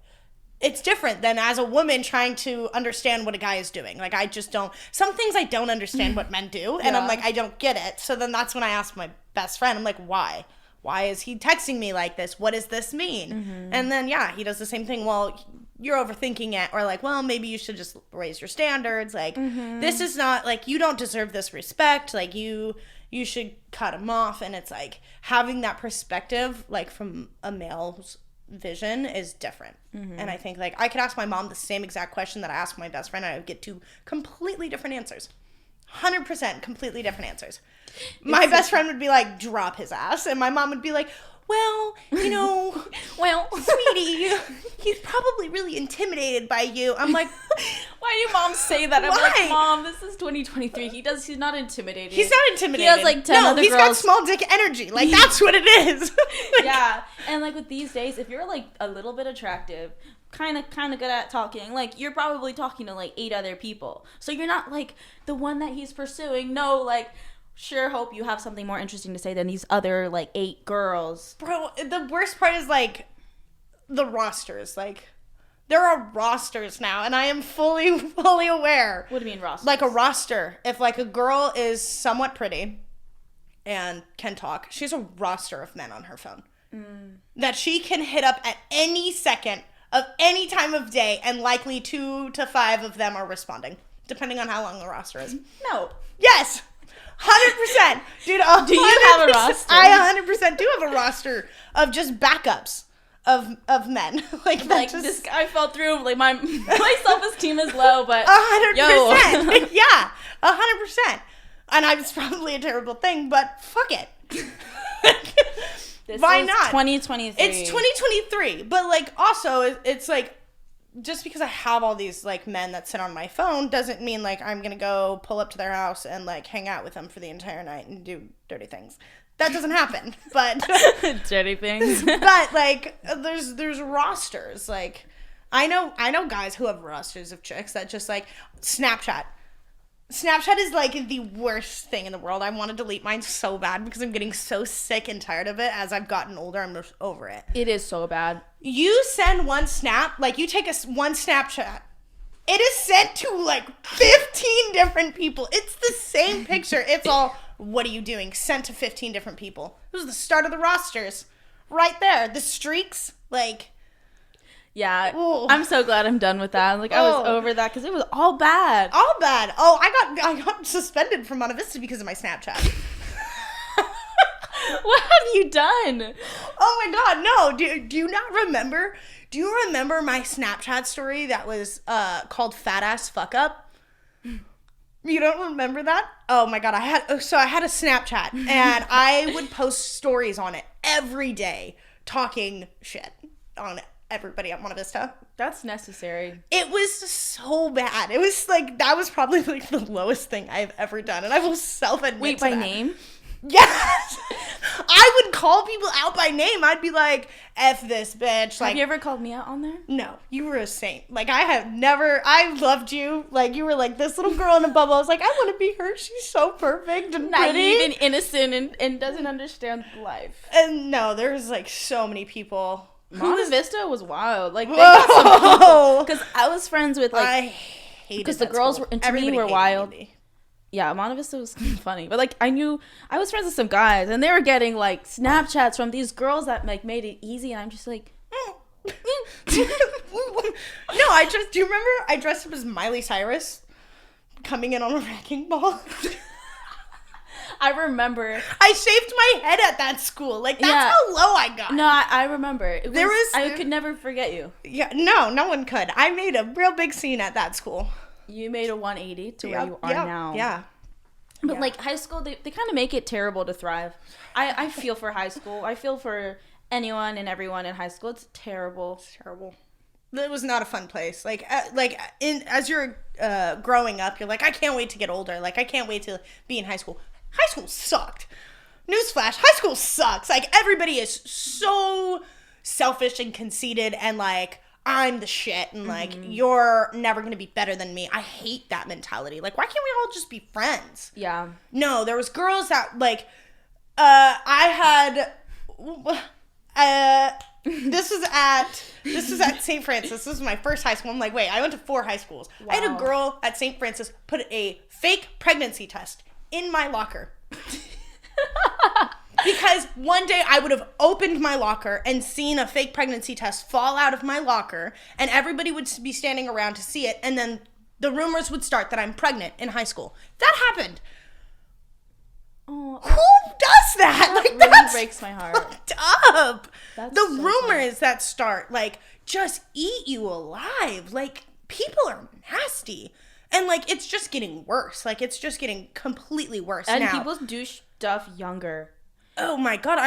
It's different than as a woman trying to understand what a guy is doing. Like, I just don't, some things I don't understand what men do, and I'm like, I don't get it. So then that's when I ask my best friend, I'm like, why? Why is he texting me like this? What does this mean? And then, he does the same thing. Well, you're overthinking it. Or like, well, maybe you should just raise your standards. Like, this is not, like, you don't deserve this respect. Like, you you should cut him off. And it's like having that perspective, like from a male's vision, is different. And I think like I could ask my mom the same exact question that I asked my best friend, and I would get two completely different answers. 100% completely different answers. My best friend would be like, drop his ass. And my mom would be like, well, you know, well, sweetie, he's probably really intimidated by you. I'm like, why do moms say that? I'm like, Mom, this is 2023. He's not intimidated. He's not intimidated. He has like 10 other girls. No, he's got small dick energy. Like, that's what it is. Like, yeah. And like with these days, if you're like a little bit attractive, kind of good at talking, like you're probably talking to like 8 other people. So you're not like the one that he's pursuing. No, like, sure hope you have something more interesting to say than these other like 8 girls. Bro, the worst part is like the rosters. Like, there are rosters now, and I am fully aware. What do you mean rosters? Like a roster. If like a girl is somewhat pretty and can talk, she has a roster of men on her phone that she can hit up at any second of any time of day, and likely 2 to 5 of them are responding, depending on how long the roster is. No. Yes. 100%. Dude, 100%, do you have a roster? I 100% do have a roster of just backups of men. Like this guy fell through. Like my self-esteem is low, but 100%. Yeah, 100%. And it's probably a terrible thing, but fuck it. Why not? 2023. It's 2023, but like also it's like, just because I have all these like men that sit on my phone doesn't mean like I'm gonna go pull up to their house and like hang out with them for the entire night and do dirty things. That doesn't happen. But dirty things. But like there's rosters. Like I know guys who have rosters of chicks that just like Snapchat. Snapchat is like the worst thing in the world. I want to delete mine so bad because I'm getting so sick and tired of it. As I've gotten older, I'm just over it. It is so bad. You send one snap, like you take one Snapchat, it is sent to like 15 different people. It's the same picture. It's all, what are you doing? Sent to 15 different people. This was the start of the rosters. Right there. The streaks, like... Yeah, Ooh. I'm so glad I'm done with that. Like, I was over that because it was all bad. All bad. Oh, I got suspended from Monta Vista because of my Snapchat. What have you done? Oh my God, no. Do you not remember? Do you remember my Snapchat story that was called Fat Ass Fuck Up? You don't remember that? Oh my God, I had a Snapchat and I would post stories on it every day talking shit on it. Everybody at Monta Vista. That's necessary. It was so bad. It was like, that was probably like the lowest thing I've ever done. And I will self-admit Wait, to by that. name? Yes. I would call people out by name. I'd be like, F this bitch. Like, have you ever called me out on there? No, you were a saint. Like, I loved you. Like, you were like this little girl in a bubble. I was like, I want to be her. She's so perfect and pretty. Naive and innocent and doesn't understand life. And no, there's like so many people. Monta Vista was wild. Like, they got some people. Because I was friends with, like... I hated because the girls were, to me, were wild. Me. Yeah, Monta Vista was funny. But, like, I was friends with some guys, and they were getting, like, Snapchats from these girls that, like, made it easy, and I'm just like... No, do you remember I dressed up as Miley Cyrus coming in on a wrecking ball? I remember. I shaved my head at that school. Like, that's how low I got. No, I remember. I could never forget you. Yeah, no one could. I made a real big scene at that school. You made a 180 to where you are now. Yeah. But, like, high school, they kind of make it terrible to thrive. I feel for high school. I feel for anyone and everyone in high school. It's terrible. It's terrible. It was not a fun place. Like as you're growing up, you're like, I can't wait to get older. Like, I can't wait to be in high school. High school sucked. Newsflash, high school sucks. Like, everybody is so selfish and conceited and, like, I'm the shit and, like, you're never going to be better than me. I hate that mentality. Like, why can't we all just be friends? Yeah. No, there was girls that, like, I had... This was at St. Francis. This was my first high school. I'm like, wait, I went to 4 high schools. Wow. I had a girl at St. Francis put a fake pregnancy test in my locker. Because one day I would have opened my locker and seen a fake pregnancy test fall out of my locker, and everybody would be standing around to see it, and then the rumors would start that I'm pregnant in high school. That happened. Oh, Who does that? that Like, really that's breaks my heart. fucked up. That's The so rumors that start, like, just eat you alive. Like, people are nasty. And, like, it's just getting worse. Like, it's just getting completely worse and now. people do stuff younger. Oh, my God.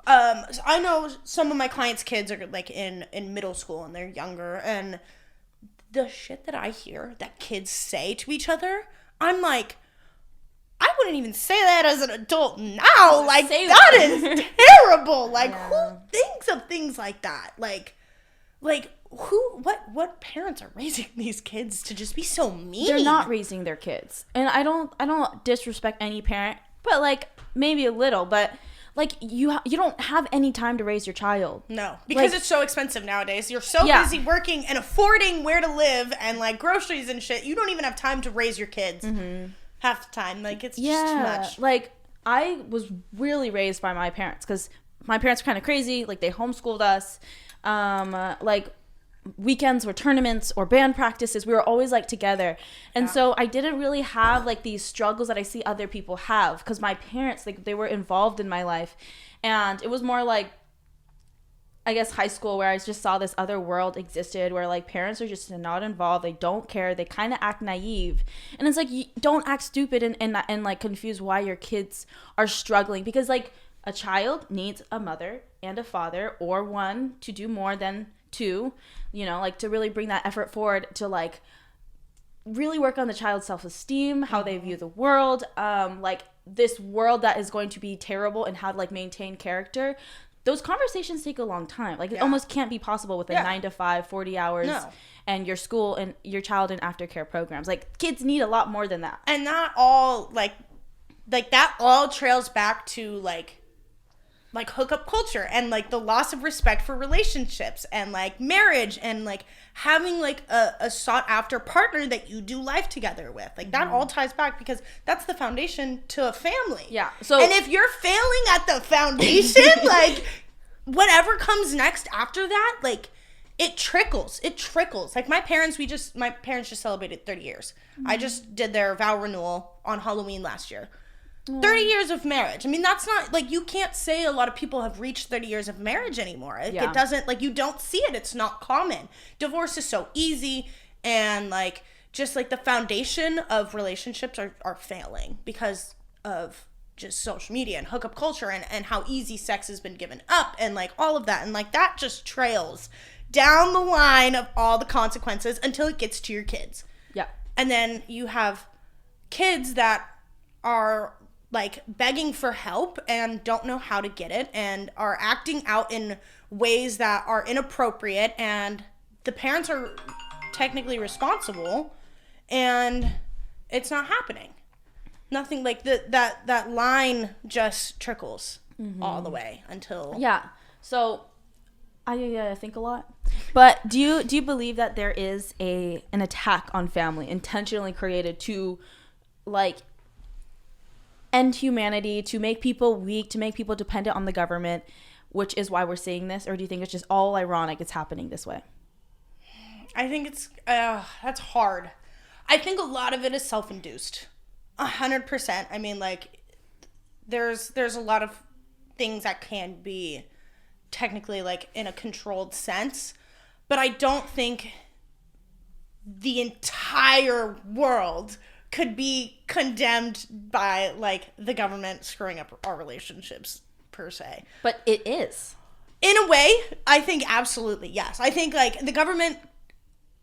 I know some of my clients' kids are, like, in middle school, and they're younger. And the shit that I hear that kids say to each other, I'm like, I wouldn't even say that as an adult now. Like, that is terrible. Like, who thinks of things like that? Like, what parents are raising these kids to just be so mean? They're not raising their kids. And I don't disrespect any parent, but, like, maybe a little, but, like, you don't have any time to raise your child. No, because it's so expensive nowadays. You're so busy working and affording where to live and, like, groceries and shit. You don't even have time to raise your kids half the time. Like, it's just too much. Like, I was really raised by my parents because my parents were kind of crazy. Like, they homeschooled us. Like, weekends or tournaments or band practices, we were always, like, together. And so I didn't really have, like, these struggles that I see other people have because my parents, like, they were involved in my life. And it was more like, I guess, high school where I just saw this other world existed where, like, parents are just not involved. They don't care. They kind of act naive. And it's like, you don't act stupid and like, confuse why your kids are struggling. Because, like, a child needs a mother and a father, or one to do more than two, you know, like, to really bring that effort forward to, like, really work on the child's self-esteem, how they view the world, like, this world that is going to be terrible, and how to, like, maintain character. Those conversations take a long time. Like, it almost can't be possible with a 9 to 5, 40 hours and your school and your child in aftercare programs. Like, kids need a lot more than that. And not all, like that all trails back to, like hookup culture and, like, the loss of respect for relationships and, like, marriage and, like, having, like, a sought after partner that you do life together with. Like, that all ties back because that's the foundation to a family. Yeah. So, and if you're failing at the foundation, like, whatever comes next after that, like, it trickles. Like, my parents just celebrated 30 years. I just did their vow renewal on Halloween last year. 30 years of marriage. I mean, that's not, like, you can't say a lot of people have reached 30 years of marriage anymore. It doesn't, like, you don't see it. It's not common. Divorce is so easy, and, like, just, like, the foundation of relationships are failing because of just social media and hookup culture and how easy sex has been given up and, like, all of that. And, like, that just trails down the line of all the consequences until it gets to your kids. Yeah. And then you have kids that are, like, begging for help and don't know how to get it and are acting out in ways that are inappropriate, and the parents are technically responsible, and it's not happening. Nothing, like, that line just trickles all the way until... Yeah. So I think a lot. But do you believe that there is an attack on family intentionally created to, like, end humanity, to make people weak, to make people dependent on the government, which is why we're seeing this? Or do you think it's just all ironic it's happening this way? I think it's that's hard. I think a lot of it is self-induced. 100%. I mean, like, there's a lot of things that can be technically, like, in a controlled sense, but I don't think the entire world could be condemned by, like, the government screwing up our relationships per se. But it is. In a way, I think absolutely, yes. I think, like, the government,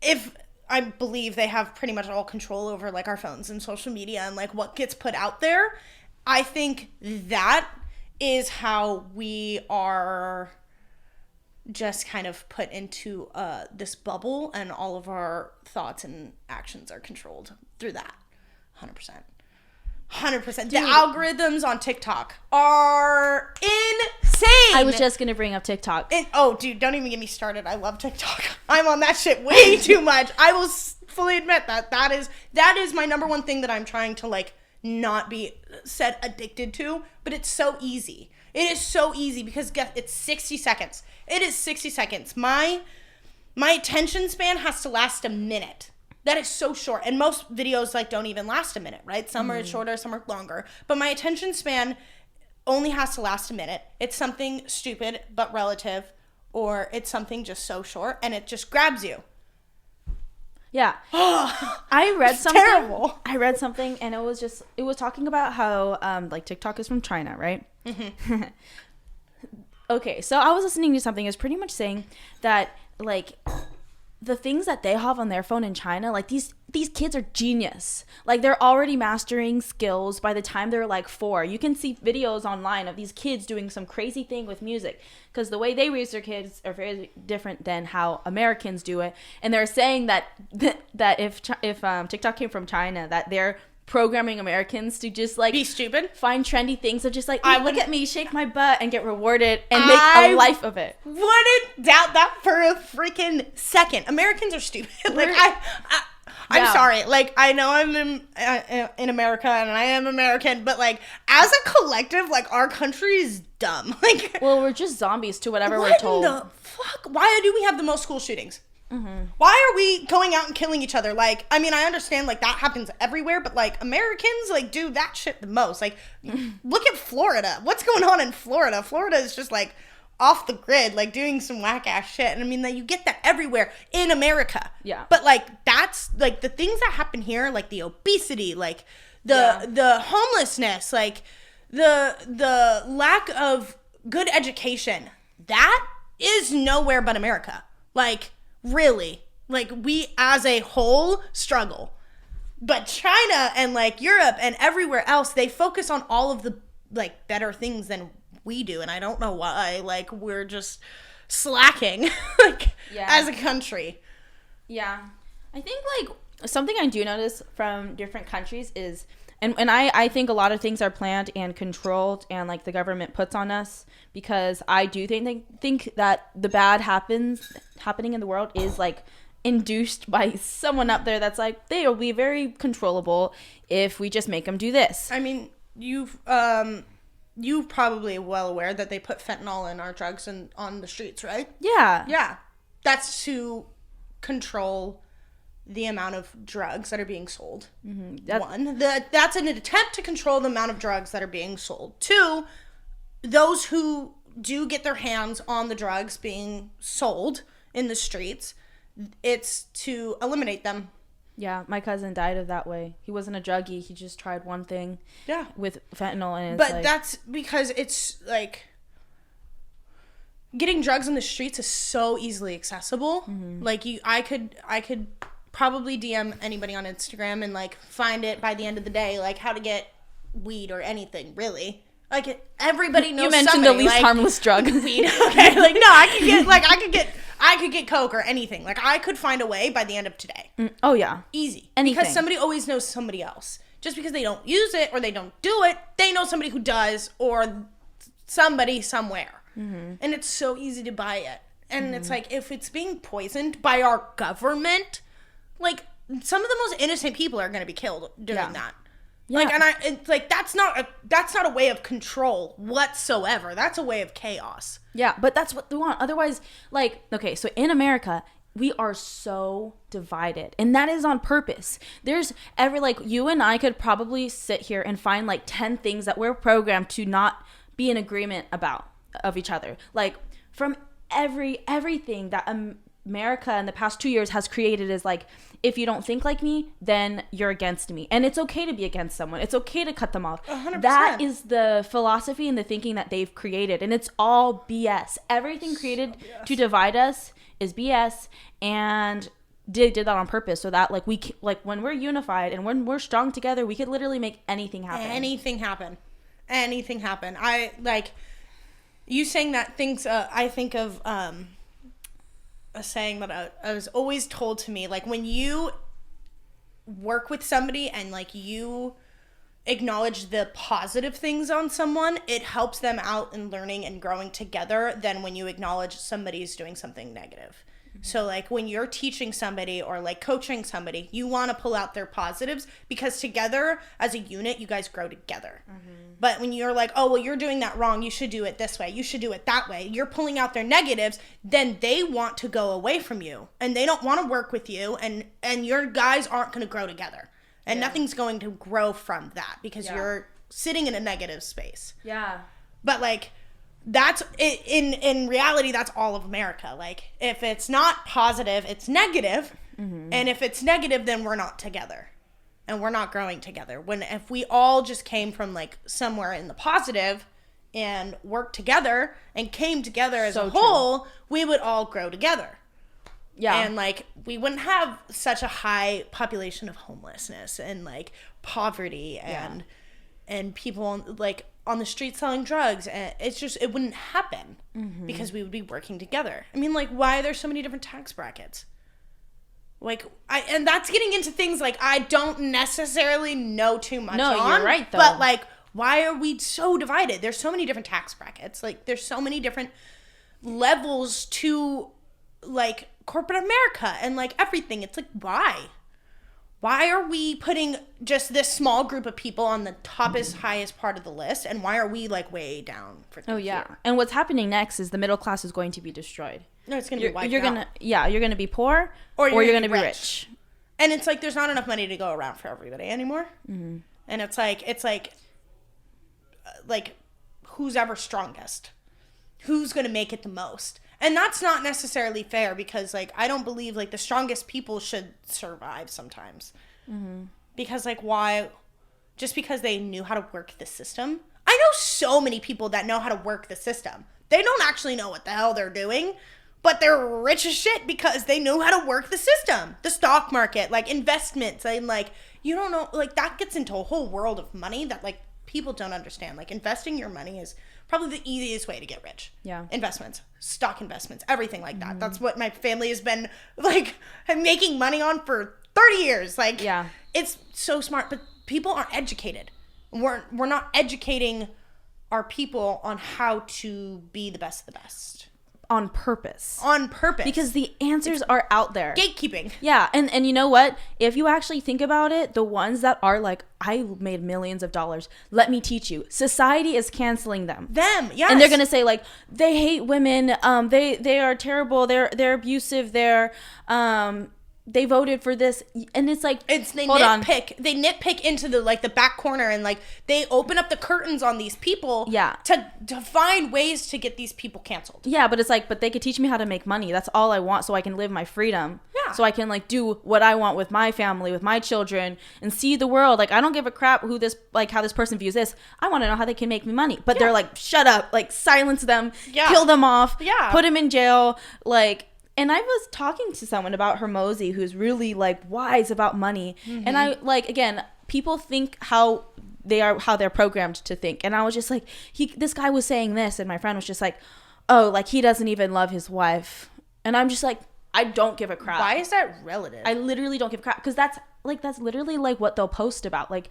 if I believe they have pretty much all control over, like, our phones and social media and, like, what gets put out there, I think that is how we are just kind of put into this bubble, and all of our thoughts and actions are controlled through that. 100%. 100%. The algorithms on TikTok are insane. I was just going to bring up TikTok. Dude, don't even get me started. I love TikTok. I'm on that shit way too much. I will fully admit that is my number one thing that I'm trying to, like, not be said addicted to, but it's so easy. It is so easy because it's 60 seconds. It is 60 seconds. My attention span has to last a minute That is so short. And most videos like don't even last a minute, right? Some are shorter, some are longer. But my attention span only has to last a minute. It's something stupid but relative, or it's something just so short and it just grabs you. Yeah. I read something. Terrible. I read something and it was talking about how like TikTok is from China, right? Mm-hmm. Okay, so I was listening to something. It's pretty much saying that like the things that they have on their phone in China, like these kids are genius. Like they're already mastering skills by the time they're like 4. You can see videos online of these kids doing some crazy thing with music, because the way they raise their kids are very different than how Americans do it. And they're saying that if TikTok came from China, that they're programming Americans to just like be stupid, find trendy things of just like, look at me, shake my butt and get rewarded and make a life of it. Wouldn't doubt that for a freaking second. Americans are stupid. Like I'm sorry. Like I know I'm in America and I am American, but like as a collective, like our country is dumb. Like, well, we're just zombies to whatever we're told. What the fuck? Why do we have the most school shootings? Mm-hmm. Why are we going out and killing each other? Like, I mean, I understand like that happens everywhere, but like Americans like do that shit the most. Like, look at Florida. What's going on in Florida? Florida is just like off the grid, like doing some whack ass shit. And I mean, that you get that everywhere in America. Yeah. But like that's like the things that happen here, like the obesity, like the homelessness, like the lack of good education. That is nowhere but America. Like, really, like we as a whole struggle, but China and like Europe and everywhere else, they focus on all of the like better things than we do, and I don't know why. Like we're just slacking like as a country. Yeah, I think like something I do notice from different countries is, and I think a lot of things are planned and controlled and like the government puts on us, because I do think that the bad happening in the world is like induced by someone up there that's like, they'll be very controllable if we just make them do this. I mean, you probably well aware that they put fentanyl in our drugs and on the streets, right? Yeah. That's to control the amount of drugs that are being sold. Mm-hmm. That's an attempt to control the amount of drugs that are being sold. 2, those who do get their hands on the drugs being sold in the streets, it's to eliminate them. Yeah, my cousin died of that way. He wasn't a druggie. He just tried one thing with fentanyl. And but that's because it's like getting drugs on the streets is so easily accessible. Mm-hmm. Like I could probably DM anybody on Instagram and like find it by the end of the day, like how to get weed or anything, really. Like everybody knows. You mentioned somebody, the least like, harmless drug. Weed. Okay, like no, I could get coke or anything. Like I could find a way by the end of today. Oh yeah, easy. Anything. Because somebody always knows somebody else. Just because they don't use it or they don't do it, they know somebody who does, or somebody somewhere. Mm-hmm. And it's so easy to buy it. And it's like, if it's being poisoned by our government, like some of the most innocent people are going to be killed doing that. Yeah. Like, and it's like that's not a way of control whatsoever. That's a way of chaos. Yeah, but that's what they want. Otherwise, like, okay, so in America, we are so divided, and that is on purpose. There's like you and I could probably sit here and find like 10 things that we're programmed to not be in agreement about of each other. Like from everything that America in the past 2 years has created is like, if you don't think like me, then you're against me. And it's okay to be against someone. It's okay to cut them off. 100%. That is the philosophy and the thinking that they've created. And it's all BS. Everything created to divide us is BS. And they did that on purpose so that like when we're unified and when we're strong together, we could literally make anything happen. Anything happen. I like you saying that things. I think of a saying that I was always told to me, like when you work with somebody and like you acknowledge the positive things on someone, it helps them out in learning and growing together than when you acknowledge somebody's doing something negative. So like when you're teaching somebody or like coaching somebody, you want to pull out their positives because together as a unit, you guys grow together. But when you're like, oh, well, you're doing that wrong. You should do it this way. You should do it that way. You're pulling out their negatives. Then they want to go away from you and they don't want to work with you. And your guys aren't going to grow together. And nothing's going to grow from that because you're sitting in a negative space. Yeah. But like, that's in reality, that's all of America. Like, if it's not positive, it's negative. And if it's negative, then we're not together. And we're not growing together. If we all just came from like somewhere in the positive and worked together and came together as a whole, we would all grow together. Yeah. And like we wouldn't have such a high population of homelessness and like poverty and people like on the street selling drugs, and it wouldn't happen because we would be working together. I mean, like, why are there so many different tax brackets? Like, and that's getting into things like I don't necessarily know too much on. No, you're right, though. But, like, why are we so divided? There's so many different tax brackets. Like, there's so many different levels to, like, corporate America and, like, everything. It's like, why? Why are we putting just this small group of people on the highest part of the list? And why are we, like, way down for things here? And what's happening next is the middle class is going to be destroyed. No, it's going to be wiped out. You're going to be poor or you're going to be rich. And it's like there's not enough money to go around for everybody anymore. And it's like who's ever strongest? Who's going to make it the most? And that's not necessarily fair because, like, I don't believe, like, the strongest people should survive sometimes. Because, like, why? Just because they knew how to work the system? I know so many people that know how to work the system. They don't actually know what the hell they're doing. But they're rich as shit because they know how to work the system. The stock market, like, investments. And, like, you don't know. Like, that gets into a whole world of money that, like, people don't understand. Like, investing your money is probably the easiest way to get rich. Yeah. Investments, stock investments, everything like that. That's what my family has been, like, making money on for 30 years. Like, it's so smart. But people aren't educated. We're not educating our people on how to be the best of the best. On purpose. Because the answers are out there. Gatekeeping. Yeah. And you know what? If you actually think about it, the ones that are like, I made millions of dollars, let me teach you. Society is canceling them. Yes. And they're going to say like, they hate women. They are terrible. They're abusive. They voted for this, and it's like they nitpick into the back corner, and like they open up the curtains on these people to find ways to get these people canceled. Yeah, but it's like, but they could teach me how to make money. That's all I want, so I can live my freedom. Yeah. So I can like do what I want with my family, with my children, and see the world. Like I don't give a crap how this person views this. I want to know how they can make me money. But they're like, shut up, like silence them, kill them off, put them in jail, like. And I was talking to someone about Hermosi who's really like wise about money. And I like, again, people think how they're programmed to think. And I was just like, this guy was saying this. And my friend was just like, oh, like he doesn't even love his wife. And I'm just like, I don't give a crap. Why is that relative? I literally don't give a crap. Because that's literally like what they'll post about. Like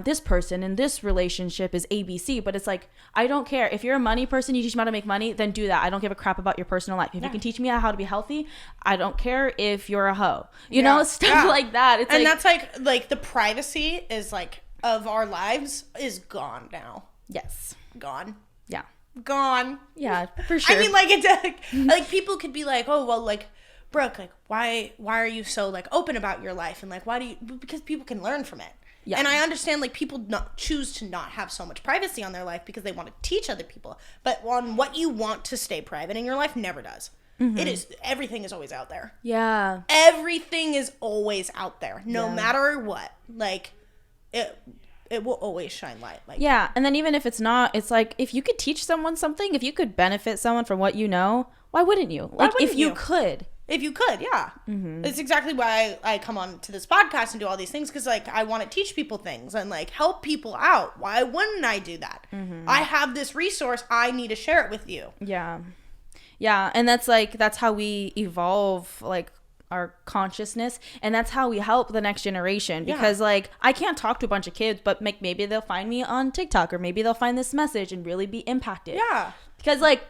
this person in this relationship is ABC, but it's like, I don't care. If you're a money person, you teach me how to make money, then do that. I don't give a crap about your personal life. If you can teach me how to be healthy, I don't care if you're a hoe. You know, stuff like that. It's and that's like the privacy is like of our lives is gone now. Yes. Gone. Yeah. Gone. Yeah, for sure. I mean, like it's like people could be like, oh well, like Brooke, like why are you so like open about your life, and like because people can learn from it. Yeah. And I understand like people choose to not have so much privacy on their life because they want to teach other people. But on what you want to stay private in your life never does. Everything is always out there. Yeah. Everything is always out there. No matter what. Like it will always shine light. Like and then even if it's not, it's like if you could teach someone something, if you could benefit someone from what you know, why wouldn't you? Like if you could. If you could, yeah. It's exactly why I come on to this podcast and do all these things, because like I want to teach people things and like help people out. Why wouldn't I do that? I have this resource. I need to share it with you. Yeah. And that's how we evolve like our consciousness, and that's how we help the next generation, because like I can't talk to a bunch of kids, but maybe they'll find me on TikTok, or maybe they'll find this message and really be impacted. Yeah. Because like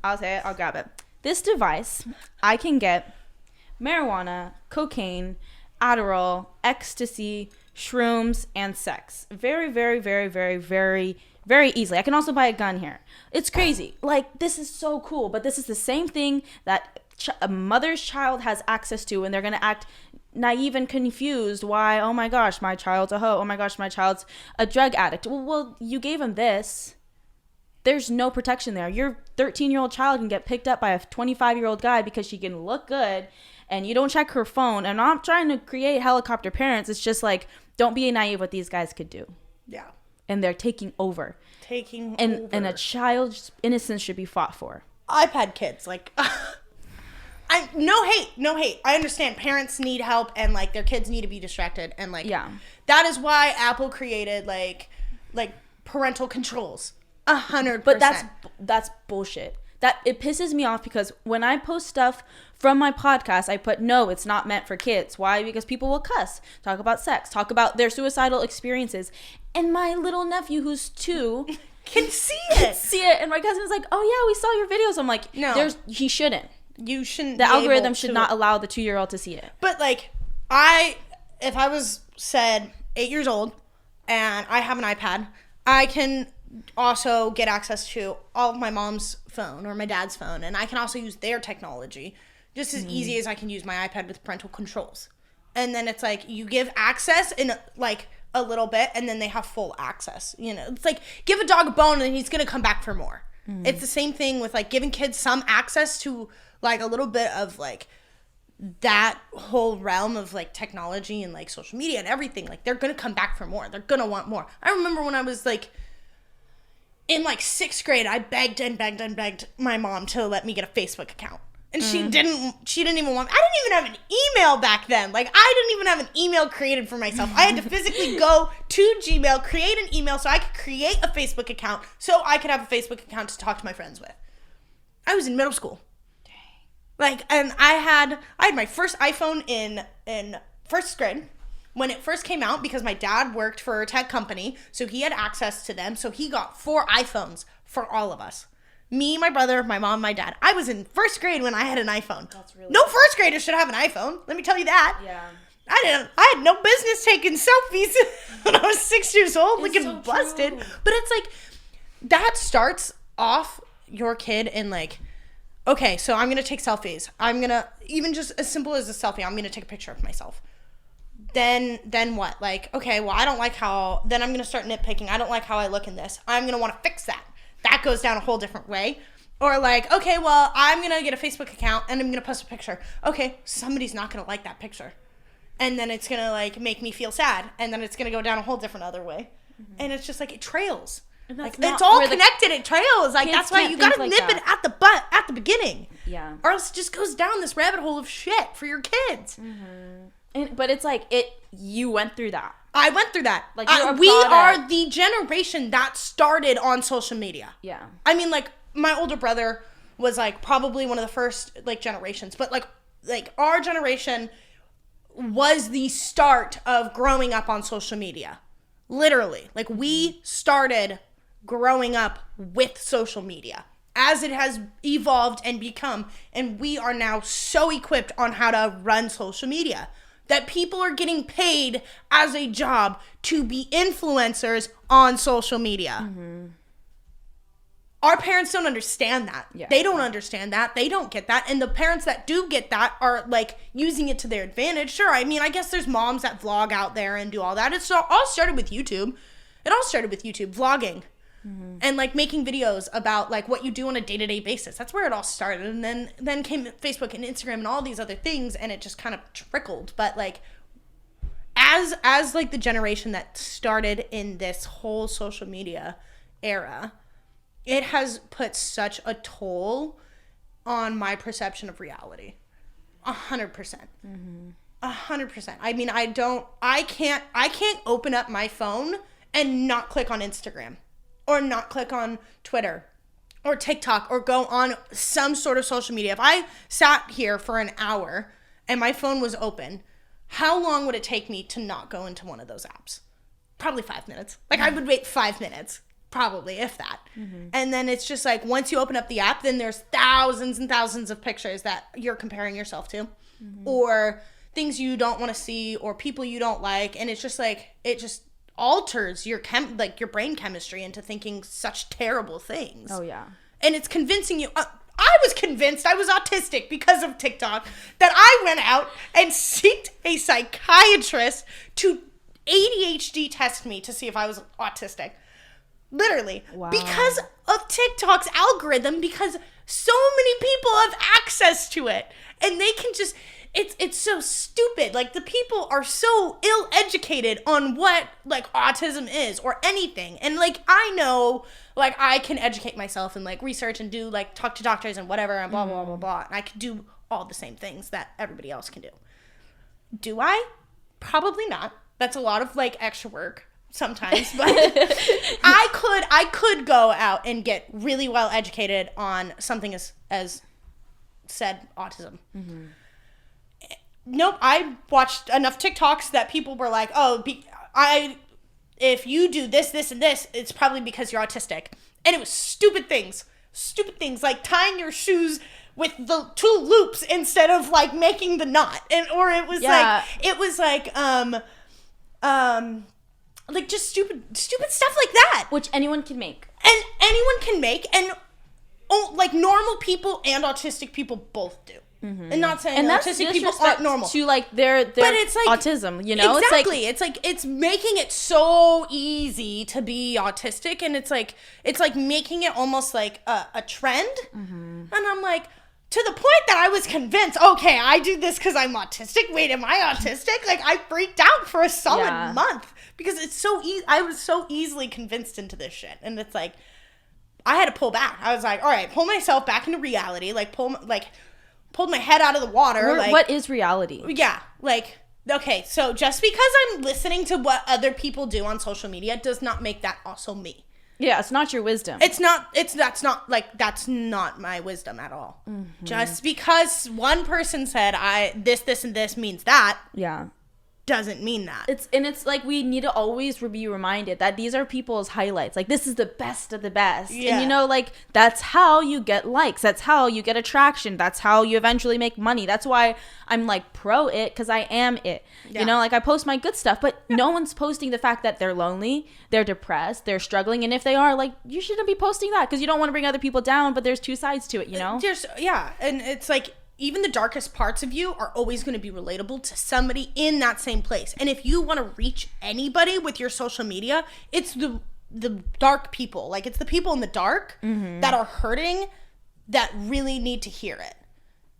I'll say it, I'll grab it. This device, I can get marijuana, cocaine, Adderall, ecstasy, shrooms, and sex. Very, very, very, very, very, very easily. I can also buy a gun here. It's crazy. Like, this is so cool, but this is the same thing that a mother's child has access to, and they're going to act naive and confused. Why? Oh my gosh, my child's a hoe. Oh my gosh, my child's a drug addict. Well, you gave him this. There's no protection there. Your 13-year-old child can get picked up by a 25-year-old guy because she can look good and you don't check her phone. And I'm not trying to create helicopter parents. It's just like, don't be naive what these guys could do. Yeah. And they're taking over. And a child's innocence should be fought for. iPad kids, like, no hate. I understand parents need help and like their kids need to be distracted. And like, yeah, that is why Apple created like parental controls. 100%. But that's bullshit. That it pisses me off because when I post stuff from my podcast, I put, no, it's not meant for kids. Why? Because people will cuss, talk about sex, talk about their suicidal experiences. And my little nephew, who's 2, can see it. And my cousin is like, oh yeah, we saw your videos. I'm like, no, he shouldn't. You shouldn't. The algorithm should not allow the 2-year-old to see it. But like, if I was said 8 years old and I have an iPad, I can also get access to all of my mom's phone or my dad's phone, and I can also use their technology just as easy as I can use my iPad with parental controls. And then it's like you give access in like a little bit, and then they have full access. You know, it's like give a dog a bone and he's gonna come back for more. It's the same thing with like giving kids some access to like a little bit of like that whole realm of like technology and like social media and everything. Like they're gonna come back for more. They're gonna want more. I remember when I was like in like 6th grade, I begged my mom to let me get a Facebook account. And she didn't even want, I didn't even have an email back then. Like I didn't even have an email created for myself. I had to physically go to Gmail, create an email so I could create a Facebook account so I could have a Facebook account to talk to my friends with. I was in middle school. Dang. Like, and I had my first iPhone in 1st grade. When it first came out, because my dad worked for a tech company, so he had access to them, so he got 4 iPhones for all of us. Me, my brother, my mom, my dad. I was in 1st grade when I had an iPhone. That's really no 1st grader should have an iPhone. Let me tell you that. Yeah. I had no business taking selfies when I was 6 years old, looking so busted. True. But it's like, that starts off your kid in like, okay, so I'm going to take selfies. I'm going to, even just as simple as a selfie, I'm going to take a picture of myself. Then what? Like, okay, well, I don't like how, then I'm going to start nitpicking. I don't like how I look in this. I'm going to want to fix that. That goes down a whole different way. Or like, okay, well, I'm going to get a Facebook account and I'm going to post a picture. Okay, somebody's not going to like that picture. And then it's going to like make me feel sad. And then it's going to go down a whole different other way. Mm-hmm. And it's just like, it trails. Like, it's all connected. It trails. Like, that's why you got to like nip it at the beginning. Yeah. Or else it just goes down this rabbit hole of shit for your kids. Mm-hmm. But it's like you went through that. I went through that. Like we are the generation that started on social media. Yeah. I mean, like my older brother was like probably one of the first like generations, but like our generation was the start of growing up on social media. Literally, like we started growing up with social media as it has evolved and become, and we are now so equipped on how to run social media that people are getting paid as a job to be influencers on social media. Mm-hmm. Our parents don't understand that. Yeah. They don't understand that. They don't get that. And the parents that do get that are like using it to their advantage. Sure, I mean, I guess there's moms that vlog out there and do all that. It's all started with YouTube. It all started with YouTube, vlogging. Mm-hmm. And like making videos about like what you do on a day-to-day basis. That's where it all started. And then came Facebook and Instagram and all these other things, and it just kind of trickled. But like as like the generation that started in this whole social media era, it has put such a toll on my perception of reality. 100%. Mm-hmm. 100%. I mean, I can't open up my phone and not click on Instagram. Or not click on Twitter or TikTok or go on some sort of social media. If I sat here for an hour and my phone was open, how long would it take me to not go into one of those apps? Probably 5 minutes. Like I would wait 5 minutes. probably, if that. And then it's just like, once you open up the app, then there's thousands and thousands of pictures that you're comparing yourself to, or things you don't want to see, or people you don't like. And it's just like, it just alters your your brain chemistry into thinking such terrible things. Oh yeah. And it's convincing you. I was convinced I was autistic because of TikTok, that I went out and sought a psychiatrist to ADHD test me to see if I was autistic. Literally. Wow. Because of TikTok's algorithm, because so many people have access to it. And they can just, it's so stupid. Like, the people are so ill-educated on what, like, autism is or anything. And, like, I know, like, I can educate myself and, like, research and do, like, talk to doctors and whatever and blah, blah, blah, blah. And I can do all the same things that everybody else can do. Do I? Probably not. That's a lot of, like, extra work sometimes, but I could go out and get really well educated on something as said autism. Nope, I watched enough TikToks that people were like, oh, if you do this, this, and this, it's probably because you're autistic. And it was stupid things, like tying your shoes with the 2 loops instead of, like, making the knot, or it was like just stupid stuff like that, which anyone can make, and like, normal people and autistic people both do. And not saying that autistic people aren't normal to, like, their but it's like autism, you know. Exactly. It's making it so easy to be autistic, and it's like making it almost like a trend. And I'm like, to the point that I was convinced, okay, I do this because I'm autistic. Wait, am I autistic? Like, I freaked out for a solid month because it's so easy. I was so easily convinced into this shit, and it's like, I had to pull back. I was like, all right, pull myself back into reality. Like, pulled my head out of the water. What is reality? Yeah, like, okay, so just because I'm listening to what other people do on social media does not make that also me. Yeah, it's not your wisdom. That's not my wisdom at all. Just because one person said this, and this means that. Yeah. Doesn't mean that. It's like, we need to always be reminded that these are people's highlights. Like, this is the best of the best. Yeah. And, you know, like, that's how you get likes. That's how you get attraction. That's how you eventually make money. That's why I'm, like, pro it, because I am it. Yeah. You know, like, I post my good stuff, but no one's posting the fact that they're lonely, they're depressed, they're struggling. And if they are, like, you shouldn't be posting that, because you don't want to bring other people down, but there's 2 sides to it, you know? And it's like, even the darkest parts of you are always going to be relatable to somebody in that same place. And if you want to reach anybody with your social media, it's the dark people. Like, it's the people in the dark that are hurting that really need to hear it.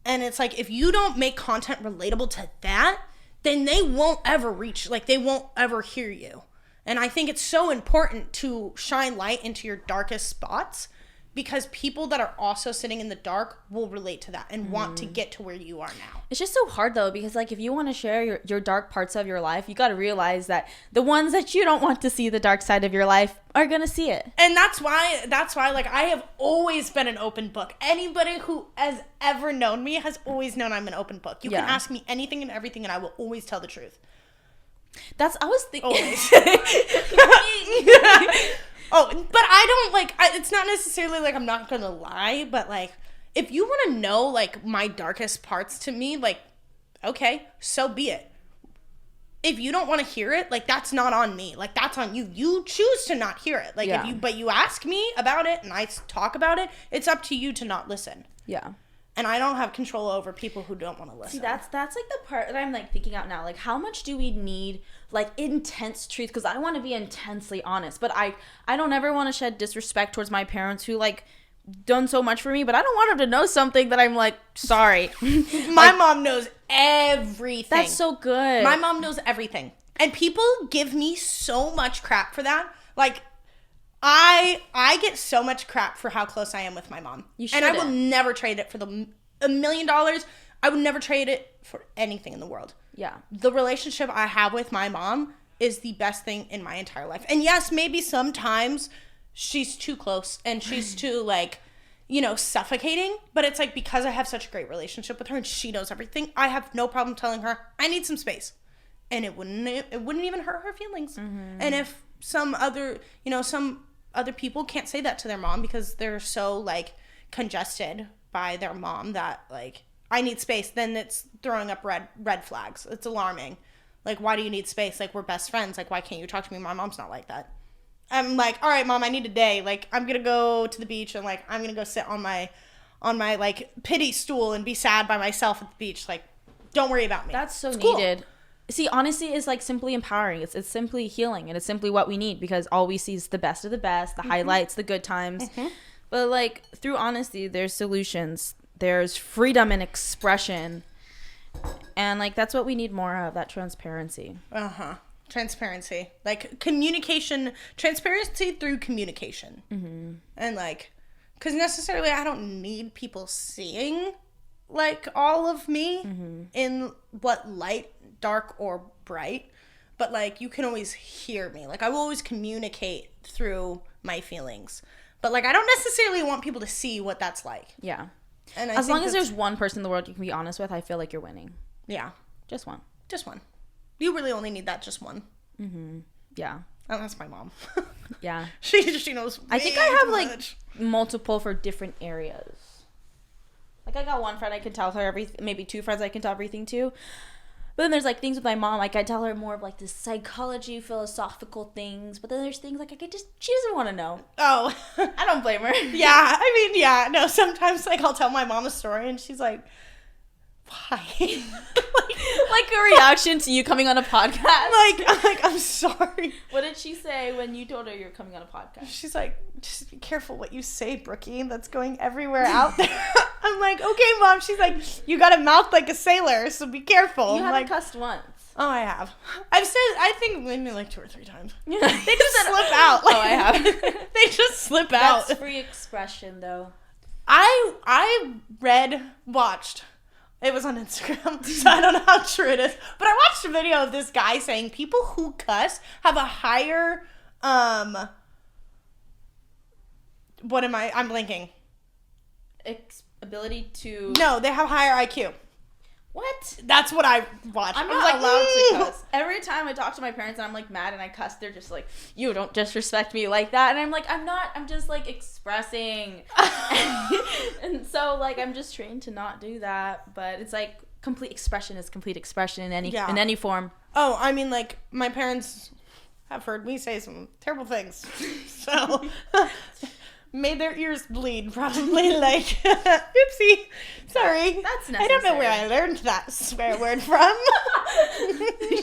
And it's like, if you don't make content relatable to that, then they won't ever reach, like, they won't ever hear you. And I think it's so important to shine light into your darkest spots, because people that are also sitting in the dark will relate to that and want to get to where you are now. It's just so hard, though, because, like, if you want to share your dark parts of your life, you got to realize that the ones that you don't want to see the dark side of your life are going to see it. And that's why, like, I have always been an open book. Anybody who has ever known me has always known I'm an open book. You can ask me anything and everything, and I will always tell the truth. I was thinking. Always. Oh, but I don't, like, it's not necessarily, like, I'm not gonna lie, but, like, if you want to know, like, my darkest parts to me, like, okay, so be it. If you don't want to hear it, like, that's not on me. Like, that's on you. You choose to not hear it. Like, but you ask me about it and I talk about it, it's up to you to not listen. Yeah. And I don't have control over people who don't want to listen. See, that's like the part that I'm, like, thinking out now. Like, how much do we need, like, intense truth? Because I want to be intensely honest. But I don't ever want to shed disrespect towards my parents who, like, done so much for me. But I don't want them to know something that I'm, like, sorry. My mom knows everything. That's so good. My mom knows everything. And people give me so much crap for that. Like, I get so much crap for how close I am with my mom. You should. And I will never trade it for $1 million. I would never trade it for anything in the world. Yeah. The relationship I have with my mom is the best thing in my entire life. And yes, maybe sometimes she's too close and she's too, like, you know, suffocating. But it's like, because I have such a great relationship with her and she knows everything, I have no problem telling her I need some space. And it wouldn't even hurt her feelings. And if some other, you know, some other people can't say that to their mom because they're so, like, congested by their mom that, like, I need space. Then it's throwing up red flags. It's alarming. Like, why do you need space? Like, we're best friends. Like, why can't you talk to me? My mom's not like that. I'm like, all right, Mom, I need a day. Like, I'm going to go to the beach and, like, I'm going to go sit on my, like, pity stool and be sad by myself at the beach. Like, don't worry about me. That's so needed. Cool. See, honesty is, like, simply empowering. It's simply healing, and it's simply what we need because all we see is the best of the best, the highlights, the good times. But, like, through honesty, there's solutions. There's freedom and expression. And, like, that's what we need more of, that transparency. Transparency. Like, communication. Transparency through communication. And, like, because necessarily I don't need people seeing, like, all of me in what light, dark, or bright. But, like, you can always hear me. Like, I will always communicate through my feelings. But, like, I don't necessarily want people to see what that's like. Yeah. And as long as there's one person in the world you can be honest with, I feel like you're winning. Yeah. Just one. Just one. You really only need that just one. Yeah. Oh, that's my mom. Yeah. She knows way I think I have, much. like, multiple for different areas. Like, I got one friend I can tell her everything. Maybe two friends I can tell everything to. But then there's, like, things with my mom. Like, I tell her more of, like, the psychology, philosophical things. But then there's things, like, she doesn't want to know. Oh. I don't blame her. Yeah. I mean, yeah. No, sometimes, like, I'll tell my mom a story and she's like, why? like a reaction to you coming on a podcast. I'm sorry. What did she say when you told her you were coming on a podcast? She's like, just be careful what you say, Brookie. That's going everywhere out there. I'm like, okay, Mom. She's like, you got a mouth like a sailor, so be careful. You haven't cussed once. Oh, I have. I've said, I think maybe like 2 or 3 times. They just slip out. Like, oh, I have. They just slip out. That's free expression, though. I watched. It was on Instagram, so I don't know how true it is. But I watched a video of this guy saying people who cuss have a higher, I'm blanking. Ability to... No, they have higher IQ. What? That's what I watched. I'm not allowed to cuss. Every time I talk to my parents and I'm, like, mad and I cuss, they're just like, you don't disrespect me like that. And I'm like, I'm just, like, expressing. And so, like, I'm just trained to not do that. But it's, like, complete expression is complete expression in any form. Oh, I mean, like, my parents have heard me say some terrible things. So... made their ears bleed, probably, like, oopsie, sorry. That's necessary. I don't know where I learned that swear word from.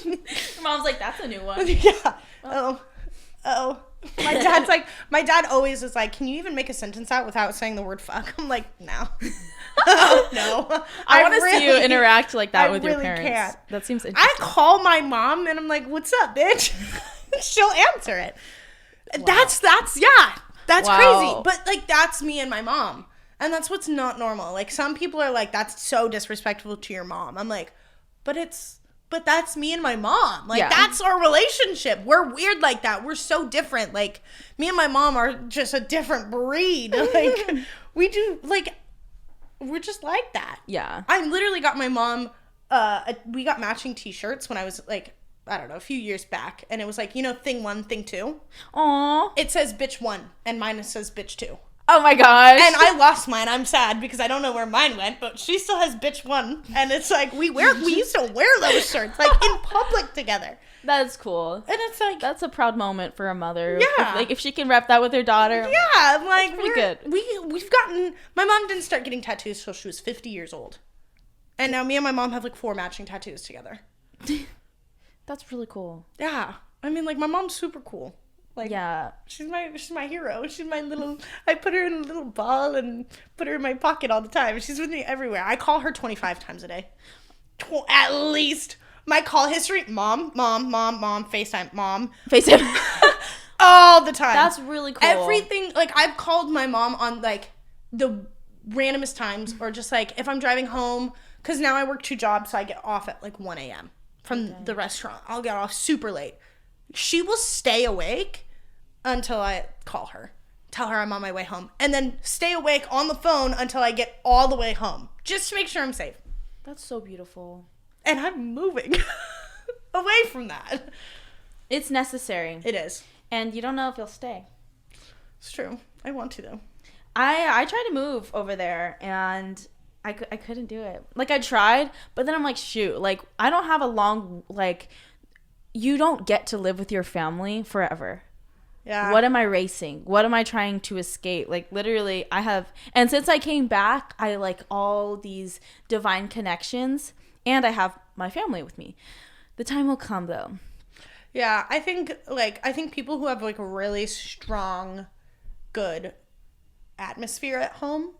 Your mom's like, that's a new one. Yeah. Oh. My dad always is like, can you even make a sentence out without saying the word fuck? I'm like, no. No. I want to see you interact like that with your parents. Can't. That seems interesting. I call my mom and I'm like, what's up, bitch? She'll answer it. Wow. That's crazy. But, like, that's me and my mom. And that's what's not normal. Like, some people are like, that's so disrespectful to your mom. I'm like, but that's me and my mom. Like, that's our relationship. We're weird like that. We're so different. Like, me and my mom are just a different breed. Like, we're just like that. Yeah. I literally got my mom, we got matching t-shirts when I was, like, I don't know, a few years back. And it was like, thing 1, thing 2. Aww. It says bitch 1 and mine says bitch 2. Oh my gosh. And I lost mine. I'm sad because I don't know where mine went, but she still has bitch 1. And it's like, we used to wear those shirts, like, in public together. That's cool. And it's like, that's a proud moment for a mother. Yeah. If she can rep that with her daughter. Yeah. I'm like, pretty good. We've gotten, my mom didn't start getting tattoos till she was 50 years old. And now me and my mom have, like, 4 matching tattoos together. That's really cool. Yeah. I mean, like, my mom's super cool. Like, yeah. She's my hero. She's my little, I put her in a little ball and put her in my pocket all the time. She's with me everywhere. I call her 25 times a day. At least. My call history, mom, FaceTime, mom. FaceTime. All the time. That's really cool. Everything, like, I've called my mom on, like, the randomest times or just, like, if I'm driving home, because now I work 2 jobs, so I get off at, like, 1 a.m. from the restaurant. I'll get off super late. She will stay awake until I call her. Tell her I'm on my way home. And then stay awake on the phone until I get all the way home. Just to make sure I'm safe. That's so beautiful. And I'm moving away from that. It's necessary. It is. And you don't know if you'll stay. It's true. I want to, though. I tried to move over there, and I couldn't do it. Like, I tried, but then I'm like, shoot, like, I don't have a long, like, you don't get to live with your family forever. Yeah. What am I racing? What am I trying to escape? Like, literally, I have, and since I came back, I like all these divine connections, and I have my family with me. The time will come, though. Yeah, I think people who have, like, a really strong, good atmosphere at home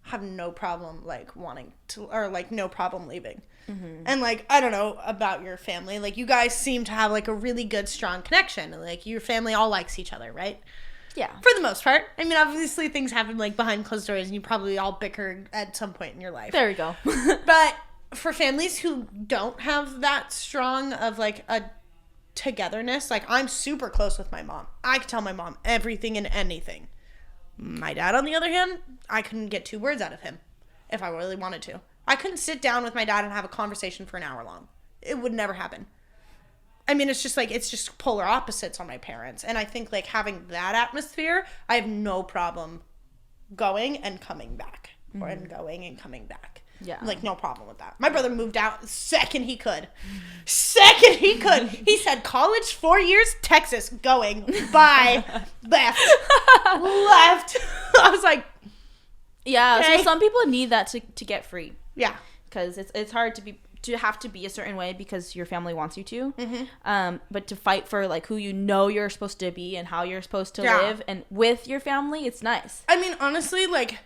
have no problem, like, wanting to, or, like, no problem leaving. Mm-hmm. And, like, I don't know about your family. Like, you guys seem to have, like, a really good, strong connection. Like, your family all likes each other, right? Yeah. For the most part. I mean, obviously, things happen, like, behind closed doors, and you probably all bicker at some point in your life. There we go. But for families who don't have that strong of, like, a togetherness, like, I'm super close with my mom. I can tell my mom everything and anything. My dad, on the other hand, I couldn't get 2 words out of him if I really wanted to. I couldn't sit down with my dad and have a conversation for an hour long. It would never happen. I mean, it's just polar opposites on my parents. And I think, like, having that atmosphere, I have no problem going and coming back. Mm-hmm. And going and coming back. Yeah. Like, no problem with that. My brother moved out the second he could. He said, college, 4 years, Texas, going, bye, left. I was like, yeah, okay. So some people need that to get free. Yeah. Because it's hard to have to be a certain way because your family wants you to. Mm-hmm. But to fight for, like, who you know you're supposed to be and how you're supposed to live and with your family, it's nice. I mean, honestly, like,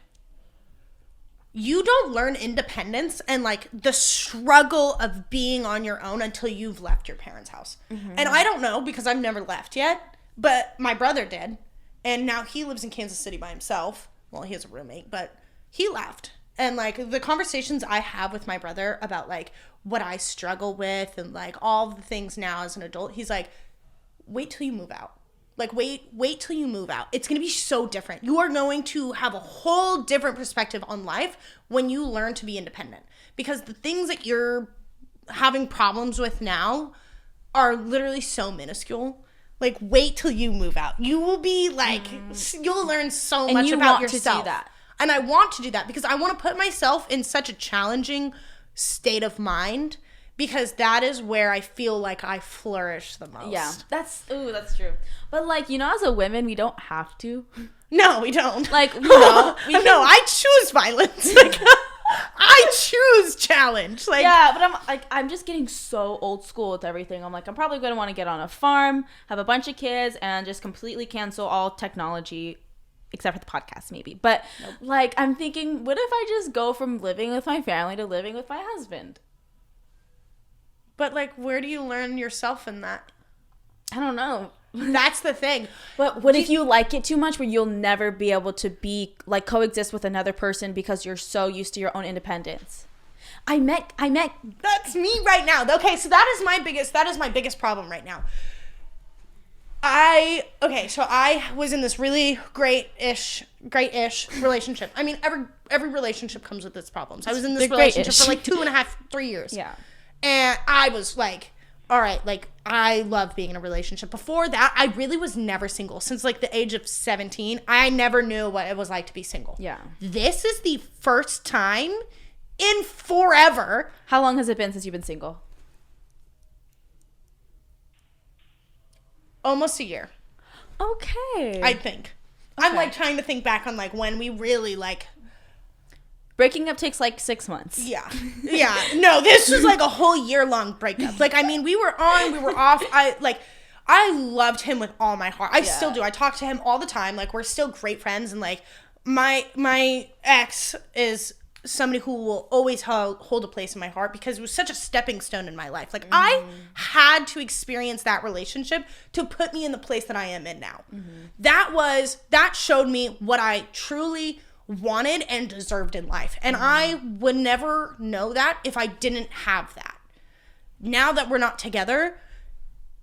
you don't learn independence and, like, the struggle of being on your own until you've left your parents' house. Mm-hmm. And I don't know because I've never left yet, but my brother did. And now he lives in Kansas City by himself. Well, he has a roommate, but he left. And, like, the conversations I have with my brother about, like, what I struggle with and, like, all the things now as an adult, he's like, wait till you move out. Like, wait till you move out. It's going to be so different. You are going to have a whole different perspective on life when you learn to be independent. Because the things that you're having problems with now are literally so minuscule. Like, wait till you move out. You will be, like, you'll learn so much about yourself. To do that. And I want to do that because I want to put myself in such a challenging state of mind because that is where I feel like I flourish the most. Yeah, that's true. But, like, you know, as a woman, we don't have to. No, we don't. Like, you know, no, I choose violence. Like, I choose challenge. Like, yeah, but I'm just getting so old school with everything. I'm like, I'm probably going to want to get on a farm, have a bunch of kids, and just completely cancel all technology, except for the podcast, maybe. But, like, I'm thinking, what if I just go from living with my family to living with my husband? But, like, where do you learn yourself in that? I don't know. That's the thing. But what if you like it too much where you'll never be able to be, like, coexist with another person because you're so used to your own independence? I met. That's me right now. Okay, so that is my biggest problem right now. So I was in this really great-ish relationship. I mean, every relationship comes with its problems. I was in this relationship for like 2.5, 3 years. Yeah. And I was like, all right, like, I love being in a relationship. Before that, I really was never single. Since, like, the age of 17, I never knew what it was like to be single. Yeah. This is the first time in forever. How long has it been since you've been single? Almost a year. Okay. I think. Okay. I'm, like, trying to think back on, like, when we really, like... Breaking up takes, like, 6 months. Yeah. Yeah. No, this was, like, a whole year-long breakup. Like, I mean, we were on, we were off. I loved him with all my heart. I still do. I talk to him all the time. Like, we're still great friends. And, like, my ex is somebody who will always hold a place in my heart because it was such a stepping stone in my life. Like, I had to experience that relationship to put me in the place that I am in now. That showed me what I truly wanted and deserved in life. And I would never know that if I didn't have that. Now that we're not together,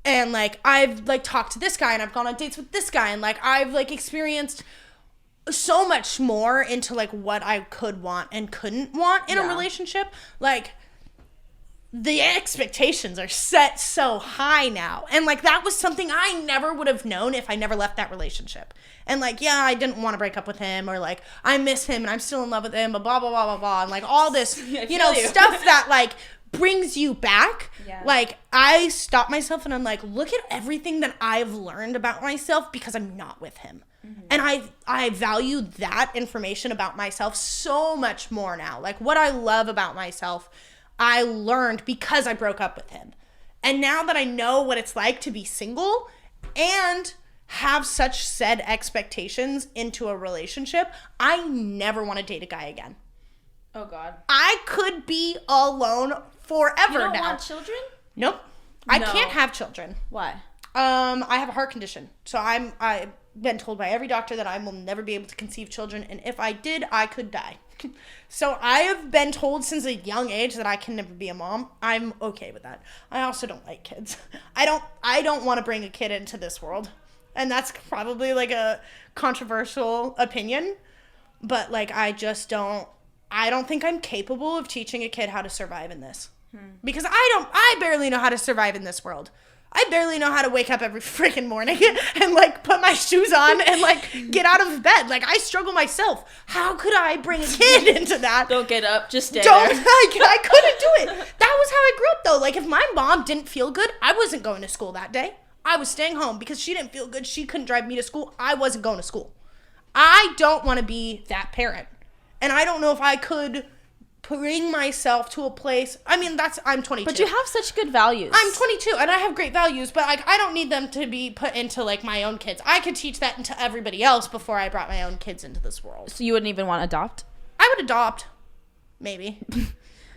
and, like, I've, like, talked to this guy and I've gone on dates with this guy and, like, I've, like, experienced so much more into, like, what I could want and couldn't want in a relationship. Like, the expectations are set so high now. And, like, that was something I never would have known if I never left that relationship. And, like, yeah, I didn't want to break up with him, or, like, I miss him and I'm still in love with him, but blah, blah, blah, blah, blah. And, like, all this, stuff that, like, brings you back. Yeah. Like, I stop myself and I'm like, look at everything that I've learned about myself because I'm not with him. Mm-hmm. And I value that information about myself so much more now. Like, what I love about myself, I learned because I broke up with him. And now that I know what it's like to be single and have such said expectations into a relationship, I never want to date a guy again. Oh, God. I could be alone forever now. You don't want children? Nope. I can't have children. Why? I have a heart condition. So I've been told by every doctor that I will never be able to conceive children. And if I did, I could die. So I have been told since a young age that I can never be a mom. I'm okay with that. I also don't like kids. I don't want to bring a kid into this world. And that's probably like a controversial opinion. But like, I don't think I'm capable of teaching a kid how to survive in this. Because I barely know how to survive in this world. I barely know how to wake up every freaking morning and, like, put my shoes on and, like, get out of bed. Like, I struggle myself. How could I bring a kid into that? Don't get up. Just stay there. I couldn't do it. That was how I grew up, though. Like, if my mom didn't feel good, I wasn't going to school that day. I was staying home because she didn't feel good. She couldn't drive me to school. I wasn't going to school. I don't want to be that parent. And I don't know if I could bring myself to a place. I mean, I'm 22. But you have such good values. I'm 22 and I have great values, but like, I don't need them to be put into like my own kids. I could teach that into everybody else before I brought my own kids into this world. So you wouldn't even want to adopt? I would adopt. Maybe.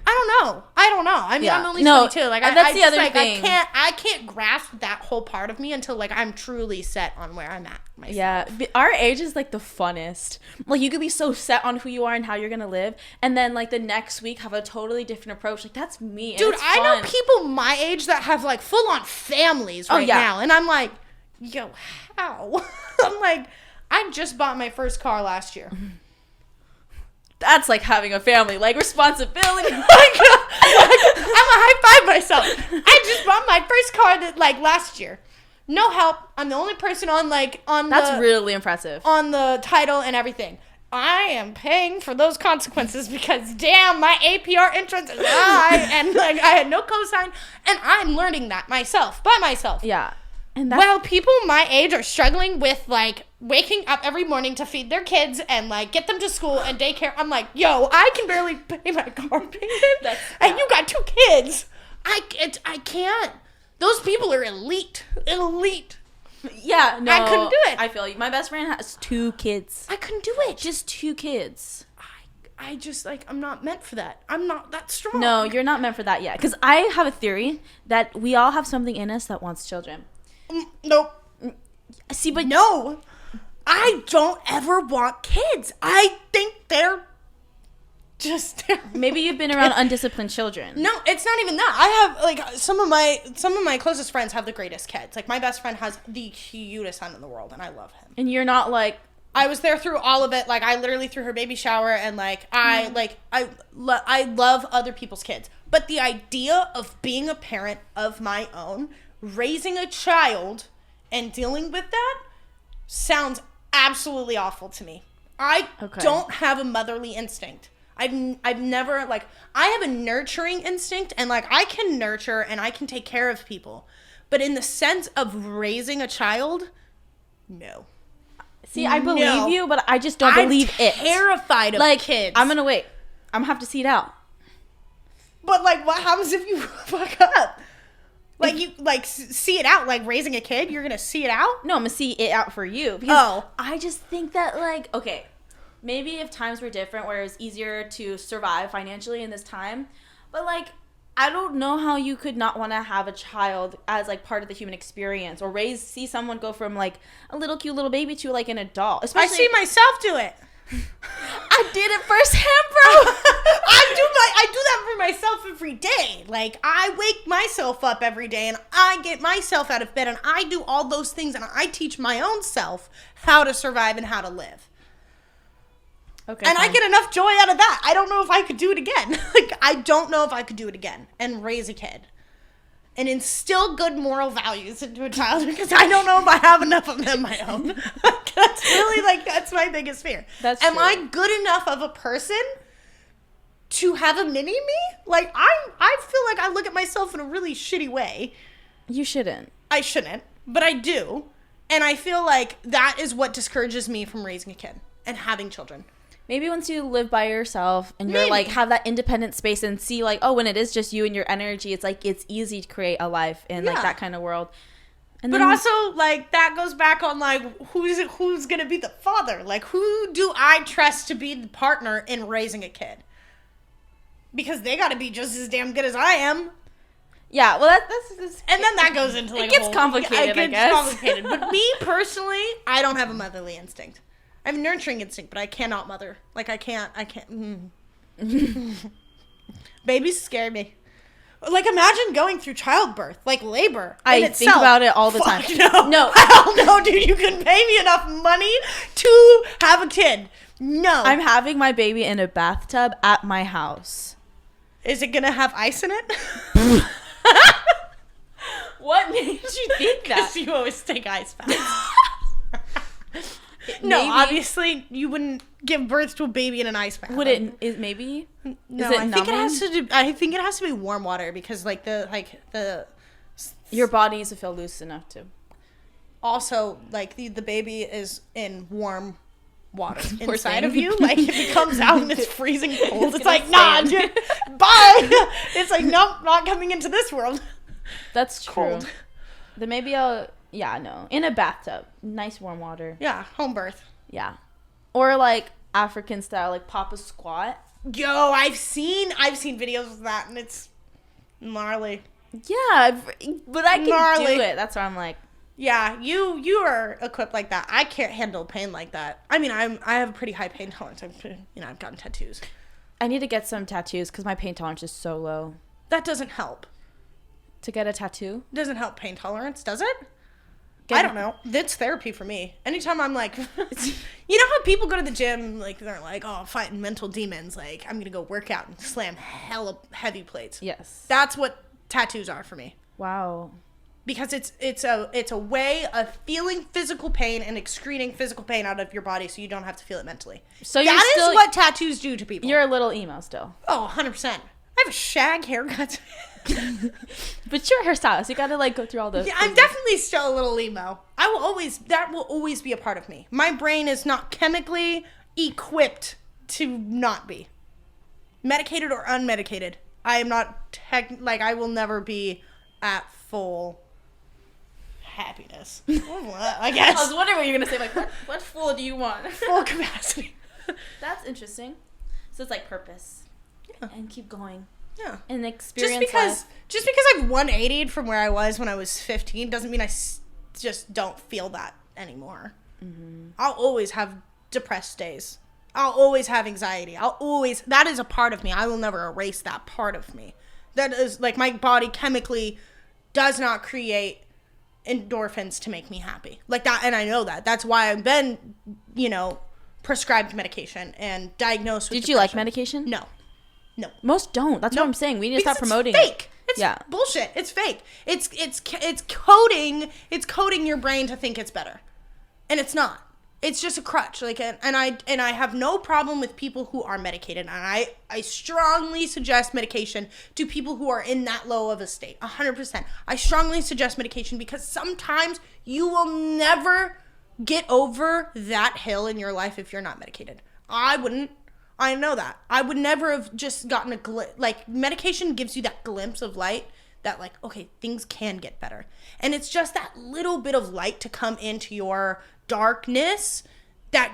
I don't know. I mean, yeah. I'm only 22. Like, that's the other thing. I can't grasp that whole part of me until like I'm truly set on where I'm at myself. Yeah, our age is like the funnest. Like, you could be so set on who you are and how you're gonna live, and then like the next week have a totally different approach. Like, that's me. Dude, I know people my age that have like full on families now, and I'm like, yo, how? I'm like, I just bought my first car last year. That's like having a family, like responsibility. I'm a high five myself. I just bought my first car last year. No help. I'm the only person That's really impressive. On the title and everything. I am paying for those consequences because damn, my APR entrance is high and like I had no cosign, and I'm learning that by myself. Yeah. And while people my age are struggling with like waking up every morning to feed their kids and like get them to school and daycare, I'm like, yo, I can barely pay my car payment, and you got 2 kids. I can't. Those people are elite. Yeah, no, I couldn't do it. I feel you. My best friend has 2 kids. I couldn't do it. Just 2 kids. I just like, I'm not meant for that. I'm not that strong. No, you're not meant for that yet. Because I have a theory that we all have something in us that wants children. Nope. See, but no, I don't ever want kids. I think they're just maybe you've been around undisciplined children. No, it's not even that. I have like some of my closest friends have the greatest kids. Like, my best friend has the cutest son in the world, and I love him. And you're not like, I was there through all of it. Like, I literally threw her baby shower, and like I love other people's kids. But the idea of being a parent of my own, raising a child and dealing with that sounds absolutely awful to me. I don't have a motherly instinct. I've never, like, I have a nurturing instinct, and like I can nurture and I can take care of people, but in the sense of raising a child, no. See, I believe you, but I just don't believe it. I'm terrified of kids. I'm gonna wait. I'm gonna have to see it out. But like, what happens if you fuck up? Like, you, like, see it out, like, raising a kid, you're gonna see it out? No, I'm gonna see it out for you. Because I just think that, like, okay, maybe if times were different where it was easier to survive financially in this time, but, like, I don't know how you could not want to have a child as, like, part of the human experience, or see someone go from, like, a little cute little baby to, like, an adult. Especially, I see myself do it. I did it firsthand, bro. I do that for myself every day. Like, I wake myself up every day and I get myself out of bed and I do all those things and I teach my own self how to survive and how to live. Okay. And fine. I get enough joy out of that. I don't know if I could do it again. Like, I don't know if I could do it again and raise a kid and instill good moral values into a child because I don't know if I have enough of them my own. That's really, like, that's my biggest fear. That's Am true. I good enough of a person to have a mini me? Like, I feel like I look at myself in a really shitty way. You shouldn't. I shouldn't, but I do. And I feel like that is what discourages me from raising a kid and having children. Maybe once you live by yourself and you're Maybe. like have that independent space and see like, oh, when it is just you and your energy, it's like it's easy to create a life in like Yeah. that kind of world. And But then, also, like, that goes back on, like, who's going to be the father? Like, who do I trust to be the partner in raising a kid? Because they got to be just as damn good as I am. yeah, well that's And then that goes into, like, gets complicated, I guess. complicated. But me, personally, I don't have a motherly instinct. I have a nurturing instinct, but I cannot mother. Like, I can't. Babies scare me. Like, imagine going through childbirth, like labor. I in think itself. about it all the Fuck time. No. No. Hell no, dude. You can pay me enough money to have a kid. No. I'm having my baby in a bathtub at my house. Is it going to have ice in it? What made you think Because you always take ice baths. Maybe. No, obviously, you wouldn't give birth to a baby in an ice bath. Would it is maybe? No, Is it I think it numbing? has to do. I think it has to be warm water because, like the Your body needs to feel loose enough to. also like the baby is in warm water Poor inside thing. of you. Like if it comes out and it's freezing cold, it's gonna like nah, stand. dude, bye. It's like nope, not coming into this world. That's true. Cold. Then maybe I'll in a bathtub, nice warm water. Yeah, home birth. Yeah, or like African style, like Papa squat. Yo, I've seen videos of that and it's gnarly. Yeah, but I can Gnarly. do it. That's why I'm like, Yeah, you are equipped like that. I can't handle pain like that. I mean, I have a pretty high pain tolerance. I've gotten tattoos. I need to get some tattoos because my pain tolerance is so low. That doesn't help. To get a tattoo? Doesn't help pain tolerance, does it? I don't know. That's therapy for me. Anytime I'm like, you know how people go to the gym, like they're like, oh, I'm fighting mental demons. Like I'm gonna go work out and slam hella heavy plates. Yes. That's what tattoos are for me. Wow. Because it's a way of feeling physical pain and excreting physical pain out of your body, so you don't have to feel it mentally. So That is what tattoos do to people. You're a little emo still. Oh, 100%. I have a shag haircut. But you're a hairstylist. You gotta like go through all the. Yeah, I'm definitely still a little emo. That will always be a part of me. My brain is not chemically equipped to not be. Medicated or unmedicated. I am not, I will never be at full happiness. I guess. I was wondering what you were gonna say. Like, what full do you want? Full capacity. That's interesting. So it's like purpose. Yeah. And keep going. Yeah. And experience Just because I've 180'd from where I was when I was 15 doesn't mean I just don't feel that anymore. Mm-hmm. I'll always have depressed days. I'll always have anxiety. That is a part of me. I will never erase that part of me. That is, like, my body chemically does not create endorphins to make me happy. Like that, and I know that. That's why I've been, prescribed medication and diagnosed with Did you like depression. medication? No. Most don't. That's what I'm saying. We need to stop promoting It's fake. it. It's bullshit. It's fake. It's coding your brain to think it's better. And it's not. It's just a crutch. Like, and I have no problem with people who are medicated. And I strongly suggest medication to people who are in that low of a state. 100%. I strongly suggest medication because sometimes you will never get over that hill in your life if you're not medicated. I wouldn't. I know that. I would never have just gotten medication gives you that glimpse of light that okay, things can get better. And it's just that little bit of light to come into your darkness that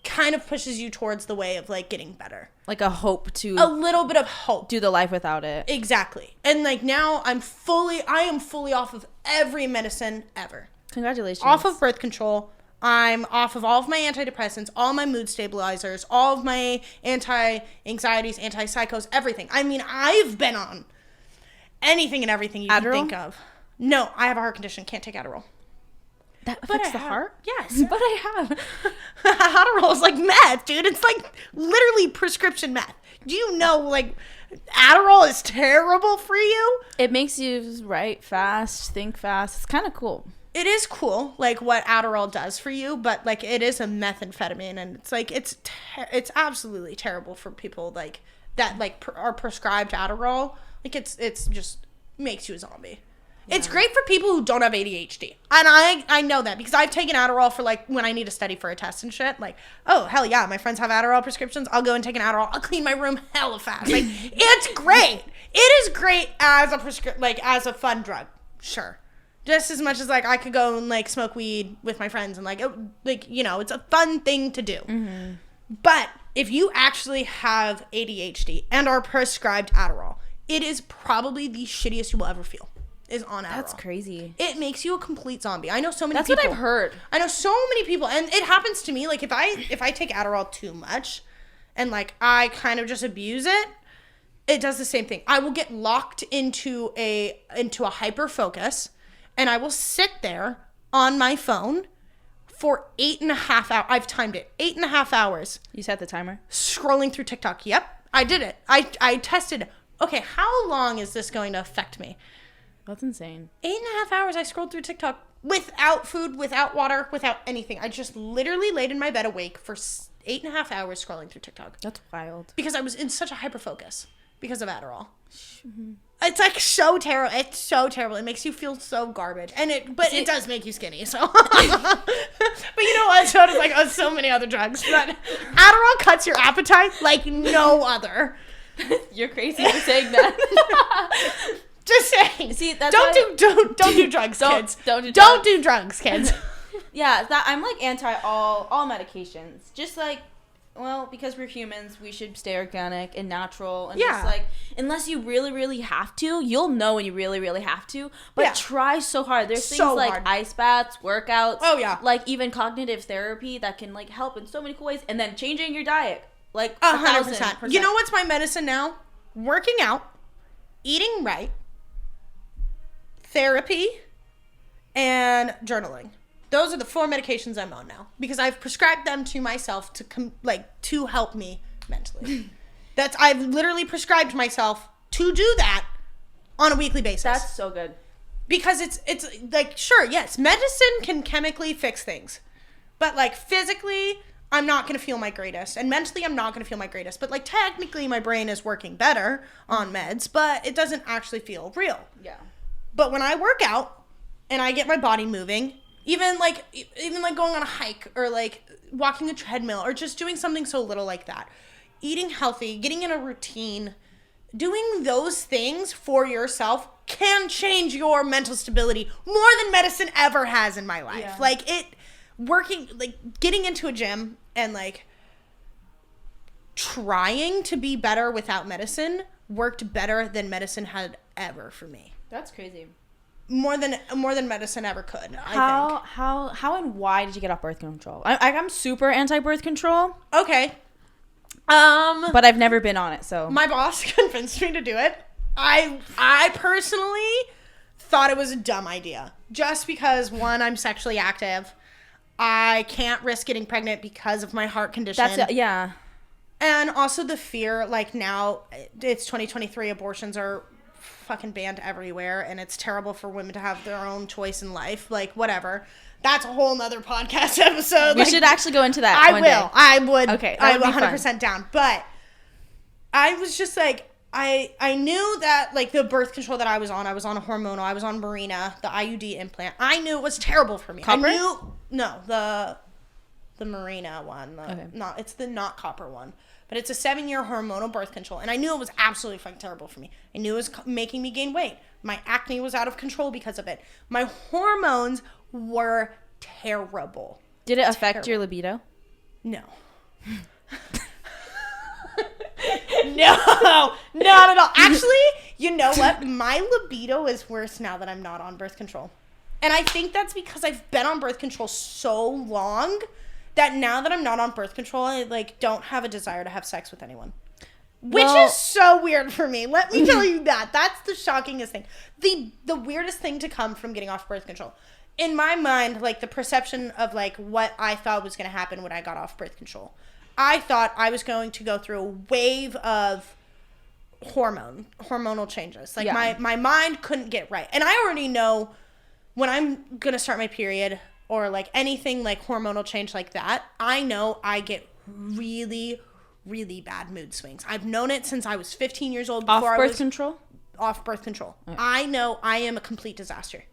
kind of pushes you towards the way of getting better. Like a hope to a little bit of hope. Do the life without it. Exactly. And now I am fully off of every medicine ever. Congratulations. Off of birth control. I'm off of all of my antidepressants, all my mood stabilizers, all of my anti-anxieties, anti-psychos, everything. I mean, I've been on anything and everything you can think of. No, I have a heart condition. Can't take Adderall. That affects the heart? Yes. But I have. Adderall is like meth, dude. It's like literally prescription meth. Do you know, like, Adderall is terrible for you? It makes you write fast, think fast. It's kind of cool. It is cool, like, what Adderall does for you, but, like, it is a methamphetamine, and it's, like, it's absolutely terrible for people, like, that, like, are prescribed Adderall. Like, it's just makes you a zombie. Yeah. It's great for people who don't have ADHD. And I know that because I've taken Adderall for, like, when I need to study for a test and shit. Like, oh, hell yeah, my friends have Adderall prescriptions. I'll go and take an Adderall. I'll clean my room hella fast. Like, it's great. It is great as a as a fun drug. Sure. Just as much as, like, I could go and, like, smoke weed with my friends and, like, you know, it's a fun thing to do. Mm-hmm. But if you actually have ADHD and are prescribed Adderall, it is probably the shittiest you will ever feel. Is on Adderall. That's crazy. It makes you a complete zombie. I know so many people. That's what I've heard. I know so many people, and it happens to me. Like, if I take Adderall too much and, like, I kind of just abuse it, it does the same thing. I will get locked into a hyper focus, and I will sit there on my phone for 8.5 hours. I've timed it. 8.5 hours. You set the timer? Scrolling through TikTok. Yep. I did it. I tested. Okay, how long is this going to affect me? That's insane. 8.5 hours I scrolled through TikTok without food, without water, without anything. I just literally laid in my bed awake for 8.5 hours scrolling through TikTok. That's wild. Because I was in such a hyper focus because of Adderall. Mm-hmm. It's like so terrible. It's so terrible. It makes you feel so garbage. But it does make you skinny. So, but you know what? So does, like, so many other drugs. But Adderall cuts your appetite like no other. You're crazy for saying that. Just saying. See, that's don't do drugs, kids. Don't do drugs, kids. Yeah, that I'm like anti all medications. Just like, well, because we're humans, we should stay organic and natural, and just like, unless you really, really have to, you'll know when you really, really have to. But try so hard. There's things like ice baths, workouts. Oh yeah. Like even cognitive therapy that can like help in so many cool ways, and then changing your diet. Like 100%. You know what's my medicine now? Working out, eating right, therapy, and journaling. Those are the 4 medications I'm on now because I've prescribed them to myself to help me mentally. I've literally prescribed myself to do that on a weekly basis. That's so good. Because it's like, sure, yes, medicine can chemically fix things, but like physically, I'm not going to feel my greatest. And mentally, I'm not going to feel my greatest. But, like, technically, my brain is working better on meds, but it doesn't actually feel real. Yeah. But when I work out and I get my body moving, even like going on a hike or, like, walking a treadmill or just doing something so little like that, eating healthy, getting in a routine, doing those things for yourself can change your mental stability more than medicine ever has in my life. Yeah. Like, getting into a gym and, like, trying to be better without medicine worked better than medicine had ever for me. That's crazy. More than medicine ever could. How and why did you get off birth control? I'm super anti-birth control. Okay. But I've never been on it, so. My boss convinced me to do it. I personally thought it was a dumb idea. Just because, one, I'm sexually active. I can't risk getting pregnant because of my heart condition. Yeah. And also the fear, like, now it's 2023, abortions are fucking banned everywhere, and it's terrible for women to have their own choice in life. Like, whatever. That's a whole nother podcast episode. We should actually go into that one day. I would. Okay. I'm 100% down. But I was just like, I knew that, like, the birth control that I was on a hormonal, I was on Mirena, the IUD implant. I knew it was terrible for me. Copper? No, the Mirena one. Okay. It's the not copper one. But it's a 7-year hormonal birth control. And I knew it was absolutely fucking terrible for me. I knew it was making me gain weight. My acne was out of control because of it. My hormones were terrible. Did it affect your libido? No. No, not at all. Actually, you know what? My libido is worse now that I'm not on birth control. And I think that's because I've been on birth control so long that now that I'm not on birth control, I, like, don't have a desire to have sex with anyone. Which is so weird for me. Let me tell you that. That's the shockingest thing. The weirdest thing to come from getting off birth control in my mind, like, the perception of, like, what I thought was going to happen when I got off birth control. I thought I was going to go through a wave of hormonal changes. Like, my mind couldn't get right. And I already know when I'm going to start my period or, like, anything like hormonal change like that, I know I get really, really bad mood swings. I've known it since I was 15 years old. Off birth control? Off birth control. Okay. I know I am a complete disaster.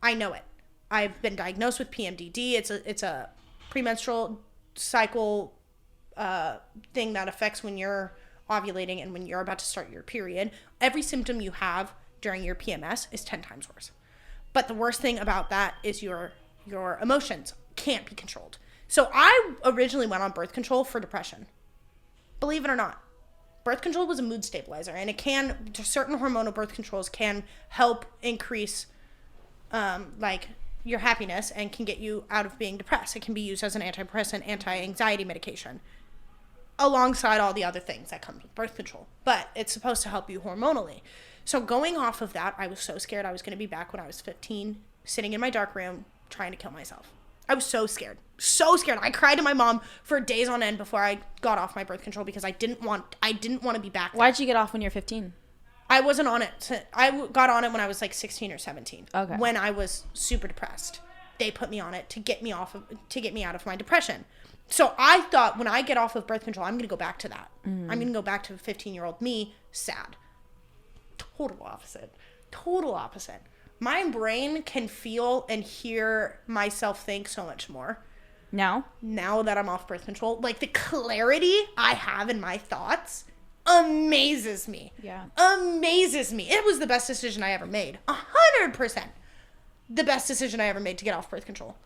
I know it. I've been diagnosed with PMDD. It's a premenstrual cycle thing that affects when you're ovulating and when you're about to start your period. Every symptom you have during your PMS is 10 times worse. But the worst thing about that is your emotions can't be controlled. So I originally went on birth control for depression. Believe it or not. Birth control was a mood stabilizer, and certain hormonal birth controls can help increase like your happiness and can get you out of being depressed. It can be used as an antidepressant, anti-anxiety medication, alongside all the other things that come with birth control. But it's supposed to help you hormonally. So going off of that, I was so scared I was going to be back when I was 15, sitting in my dark room, trying to kill myself. I was so scared. So scared. I cried to my mom for days on end before I got off my birth control because I didn't want to be back there. Why'd you get off when you were 15? I wasn't on it. I got on it when I was like 16 or 17. Okay. When I was super depressed. They put me on it to get me out of my depression. So I thought when I get off of birth control, I'm going to go back to that. I'm going to go back to 15-year-old me, sad. Total opposite. My brain can feel and hear myself think so much more. Now that I'm off birth control, like the clarity I have in my thoughts amazes me. Yeah. Amazes me. It was the best decision I ever made. 100%. The best decision I ever made to get off birth control.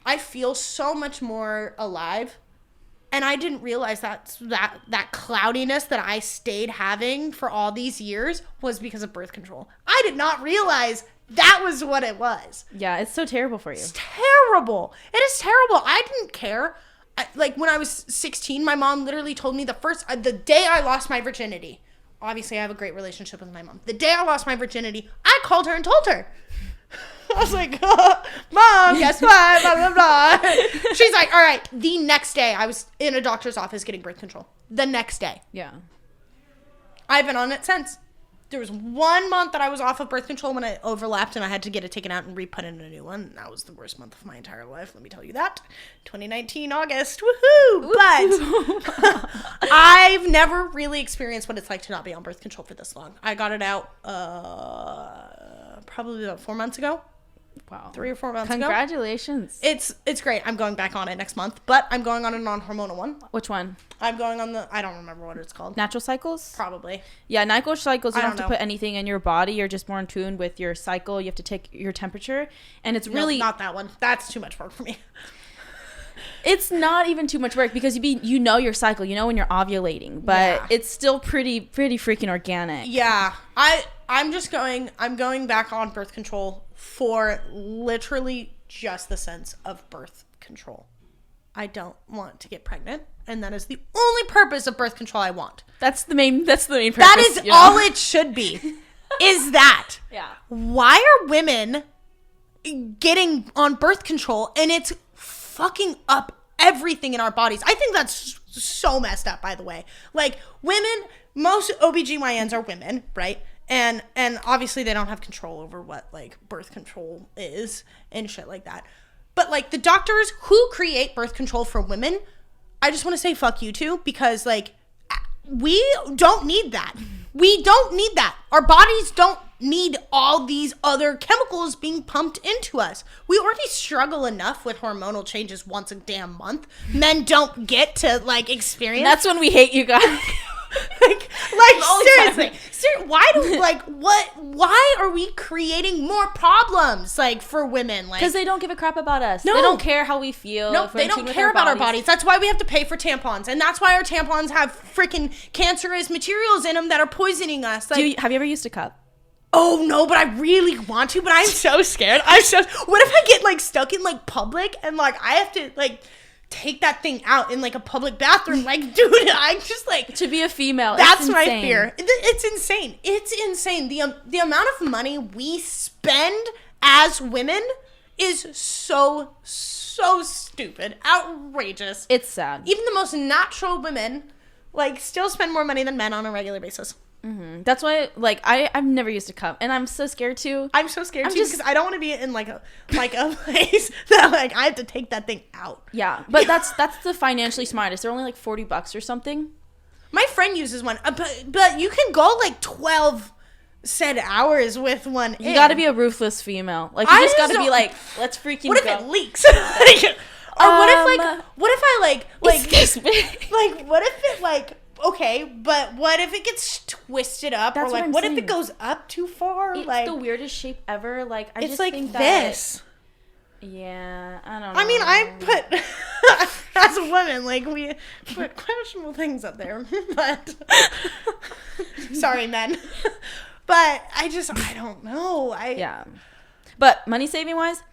I feel so much more alive. And I didn't realize that cloudiness that I stayed having for all these years was because of birth control. I did not realize that was what it was. Yeah, it's so terrible for you. It's terrible. It is terrible. I didn't care. Like, when I was 16, my mom literally told me the day I lost my virginity. Obviously, I have a great relationship with my mom. The day I lost my virginity, I called her and told her. I was like, oh, Mom, guess what? Blah, blah, blah. She's like, all right. The next day, I was in a doctor's office getting birth control. The next day. Yeah. I've been on it since. There was 1 month that I was off of birth control when I overlapped and I had to get it taken out and re-put in a new one. That was the worst month of my entire life, let me tell you that. 2019 August, woohoo! But I've never really experienced what it's like to not be on birth control for this long. I got it out probably about 4 months ago. Wow. 3 or 4 months Congratulations. ago. It's great. I'm going back on it next month, but I'm going on a non-hormonal one. Which one? I'm going on I don't remember what it's called. Natural cycles? Probably. Yeah, natural cycles, you don't have to put anything in your body. You're just more in tune with your cycle. You have to take your temperature. And it's really... No, not that one. That's too much work for me. It's not even too much work because you know your cycle. You know when you're ovulating. But it's still pretty freaking organic. Yeah. I'm going back on birth control for literally just the sense of birth control. I don't want to get pregnant, and that is the only purpose of birth control I want. That's the main purpose. That is all it should be. Is that. Yeah. Why are women getting on birth control and it's fucking up everything in our bodies? I think that's so messed up, by the way. Like, women, most OBGYNs are women, right? And obviously they don't have control over what, like, birth control is and shit like that. But, like, the doctors who create birth control for women, I just want to say fuck you too, because, like, we don't need that. We don't need that. Our bodies don't need all these other chemicals being pumped into us. We already struggle enough with hormonal changes once a damn month. Men don't get to, like, experience. That's when we hate you guys. like seriously, why are we creating more problems, like, for women? Like, because they don't give a crap about us. No. They don't care how we feel. No, they don't care about our bodies. That's why we have to pay for tampons, and that's why our tampons have freaking cancerous materials in them that are poisoning us. Like, have you ever used a cup? Oh no, but I really want to, but I'm so scared. What if I get, like, stuck in, like, public and, like, I have to, like, take that thing out in, like, a public bathroom? Like, dude, I just, like, to be a female, that's my fear. It's insane. It's insane. The amount of money we spend as women is so stupid, outrageous. It's sad. Even the most natural women, like, still spend more money than men on a regular basis. Mm-hmm. That's why, like, I've never used a cup, and I'm so scared to. I'm so scared too because I don't want to be in like a place that like I have to take that thing out. Yeah, but that's the financially smartest. They're only like $40 or something. My friend uses one, but you can go like 12 said hours with one. You got to be a ruthless female. Like, you just got to be like, let's freaking what go. What if it leaks? Or what if I excuse me. like, what if it like, okay, but what if it gets twisted up? That's or like, what if it goes up too far? It's like the weirdest shape ever. Like, I it's just like think this. Yeah, I don't know. I mean, I put, as a woman, like, we put questionable things up there, but, sorry, men, but I don't know. Yeah. But money saving wise,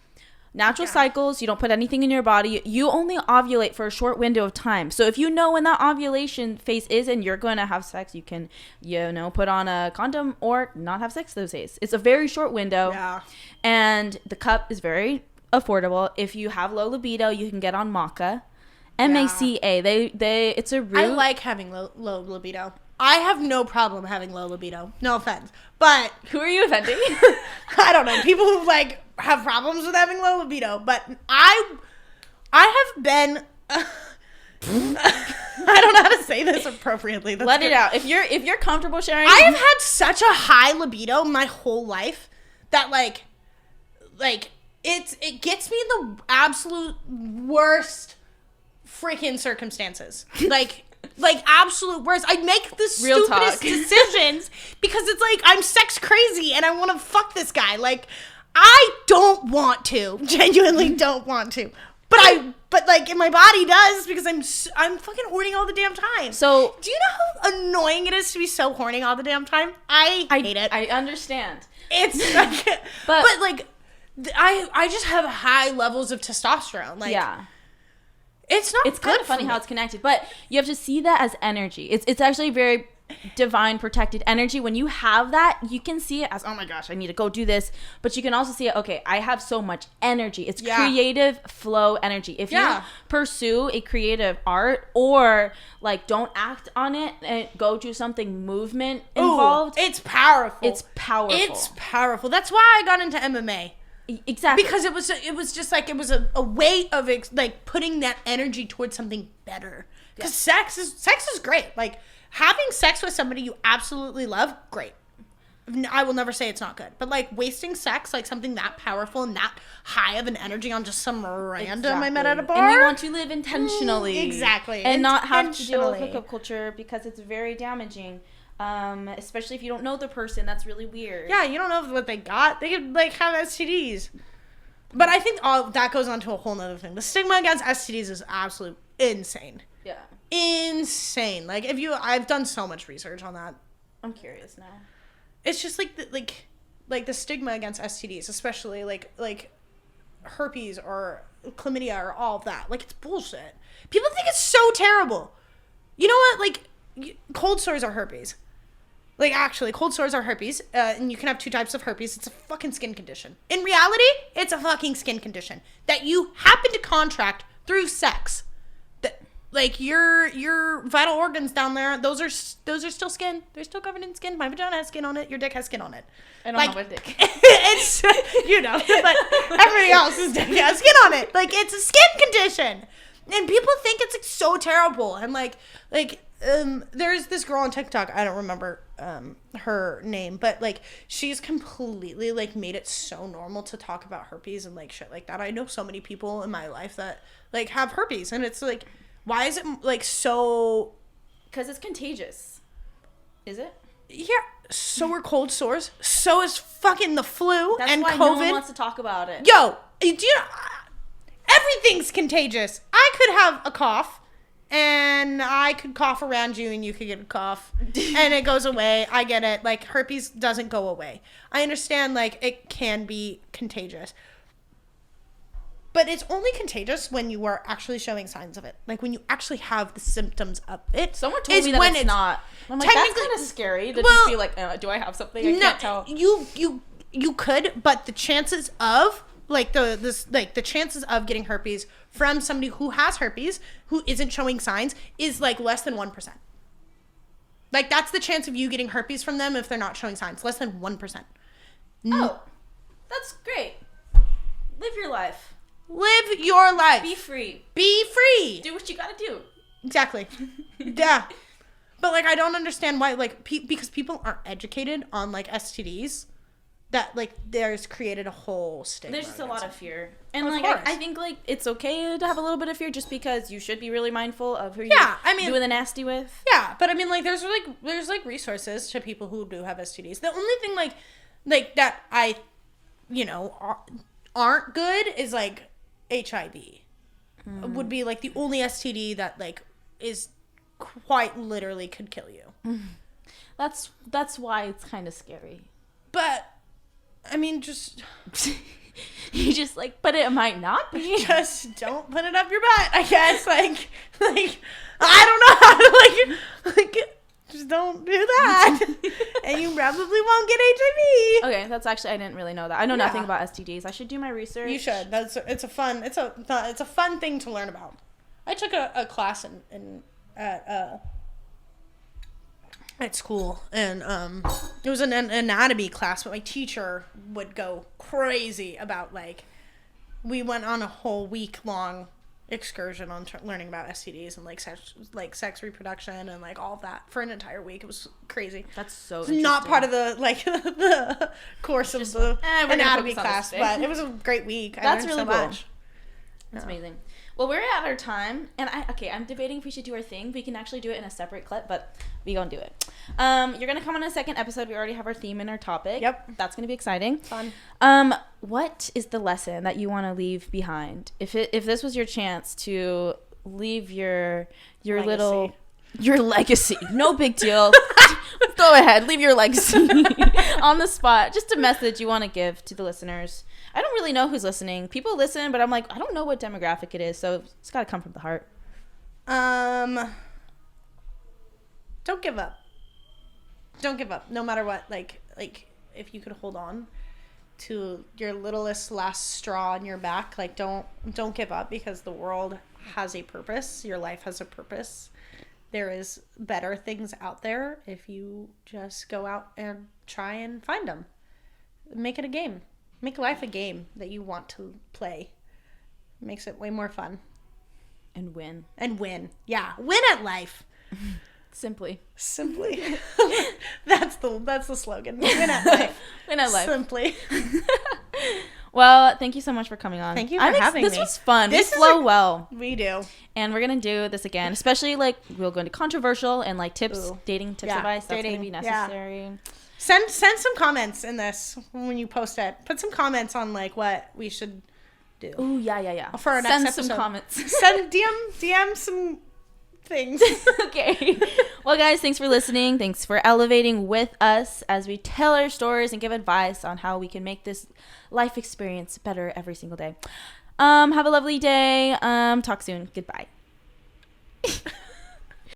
natural cycles, you don't put anything in your body. You only ovulate for a short window of time. So if you know when that ovulation phase is and you're going to have sex, you can, put on a condom or not have sex those days. It's a very short window. Yeah. And the cup is very affordable. If you have low libido, you can get on maca. MACA. They it's a root. I like having low libido. I have no problem having low libido. No offense. But who are you offending? I don't know. People who like have problems with having low libido, but I have been I don't know how to say this appropriately. Let it out. If you're comfortable sharing. I have had such a high libido my whole life that like it gets me in the absolute worst freaking circumstances. Like absolute worst. I make the stupidest decisions because it's like I'm sex crazy and I want to fuck this guy. Like I don't want to. Genuinely don't want to. But like my body does because I'm fucking horny all the damn time. So do you know how annoying it is to be so horny all the damn time? I hate it. I understand. It's like, but like I just have high levels of testosterone. Like yeah. It's kind of funny how it's connected, but you have to see that as energy. It's actually very divine protected energy. When you have that, you can see it as, oh my gosh, I need to go do this. But you can also see it, okay, I have so much energy. It's creative flow energy. If you pursue a creative art or like don't act on it and go do something movement involved. It's powerful. It's powerful. It's powerful. That's why I got into MMA. Exactly. Because it was just like, it was a way of like putting that energy towards something better. Because sex is great. Like having sex with somebody you absolutely love, great. I will never say it's not good. But like wasting sex, like something that powerful and that high of an energy on just some random I met at a bar. And you want to live intentionally. Exactly. And not have to deal with hookup culture because it's very damaging. Especially if you don't know the person, that's really weird. Yeah, you don't know what they got. They could like have STDs. But I think all that goes on to a whole nother thing. The stigma against STDs is absolute insane. Yeah. Insane. Like I've done so much research on that. I'm curious now. It's just like the stigma against STDs, especially like herpes or chlamydia or all of that. Like it's bullshit. People think it's so terrible. You know what? Like cold sores are herpes. Like, actually, cold sores are herpes, and you can have two types of herpes. It's a fucking skin condition. In reality, it's a fucking skin condition that you happen to contract through sex. That, like, your vital organs down there, those are still skin. They're still covered in skin. My vagina has skin on it. Your dick has skin on it. I don't have a dick. It's, but everybody else's dick has skin on it. Like, it's a skin condition. And people think it's, like, so terrible. And, there's this girl on TikTok, I don't remember her name, but like she's completely like made it so normal to talk about herpes and like shit like that. I know so many people in my life that like have herpes, and it's like, why is it like so? Because it's contagious. Is it? Yeah. So are cold sores. So is fucking the flu. That's and why COVID. No one wants to talk about it. Yo, do you know, everything's contagious. I could have a cough. And I could cough around you and you could get a cough and it goes away. I get it. Like herpes doesn't go away. I understand like it can be contagious. But it's only contagious when you are actually showing signs of it. Like when you actually have the symptoms of it. Someone told me that it's not. I'm like, that's kind of scary to just be like, do I have something? I can't tell. You could, but the chances of like the chances of getting herpes from somebody who has herpes who isn't showing signs is like less than 1%. Like that's the chance of you getting herpes from them if they're not showing signs, less than 1%. Oh, that's great. Live your life. Live your life. Be free. Be free. Do what you gotta do. Exactly. Yeah. But like I don't understand why, like because people aren't educated on like STDs, that like there's created a whole stigma. There's just a lot of fear, and Of like course. I think like it's okay to have a little bit of fear, just because you should be really mindful of who Yeah, you're I mean, doing the nasty with. Yeah, but I mean like there's resources to people who do have STDs. The only thing like that I, you know, aren't good is like HIV. Would be like the only STD that like is quite literally could kill you. That's why it's kind of scary. But I mean, just You just like, but it might not be. just don't put it up your butt, I guess. Like I don't know how to like just don't do that, and you probably won't get HIV. Okay, that's actually, I didn't really know that. I know nothing about STDs. I should do my research. You should. It's a fun thing to learn about. I took a class at school, and it was an anatomy class, but my teacher would go crazy about like we went on a whole week long excursion on learning about STDs and like sex reproduction and like all of that for an entire week. It was crazy. That's so It's not part of the like the course of the anatomy class, but it was a great week. That's I learned really so cool. much. That's amazing. Well, we're at our time, and I'm debating if we should do our thing. We can actually do it in a separate clip, but we gonna do it. You're gonna come on a second episode. We already have our theme and our topic. Yep. That's gonna be exciting. Fun. What is the lesson that you want to leave behind? If this was your chance to leave your Legacy. your legacy, no big deal. Go ahead, leave your legacy on the spot. Just a message you want to give to the listeners. I don't really know who's listening. People listen, but I'm like, I don't know what demographic it is, so it's got to come from the heart. Don't give up. Don't give up, no matter what. Like if you could hold on to your littlest last straw in your back, like don't give up, because the world has a purpose. Your life has a purpose. There is better things out there if you just go out and try and find them. Make it a game. Make life a game that you want to play. It makes it way more fun. And win. Yeah, win at life. Simply. That's the slogan. Win at life. Win at life. Simply. Well, thank you so much for coming on. Thank you for having me. This was fun. This we flow well. We do. And we're going to do this again, especially like we'll go into controversial and like tips, dating tips, advice. That's going to be necessary. Yeah. Send some comments in this when you post it. Put some comments on like what we should do. Ooh, yeah. For our next episode. Send some comments. Send DM some things. Okay. Well, guys, thanks for listening. Thanks for elevating with us as we tell our stories and give advice on how we can make this life experience better every single day. Have a lovely day. Talk soon. Goodbye.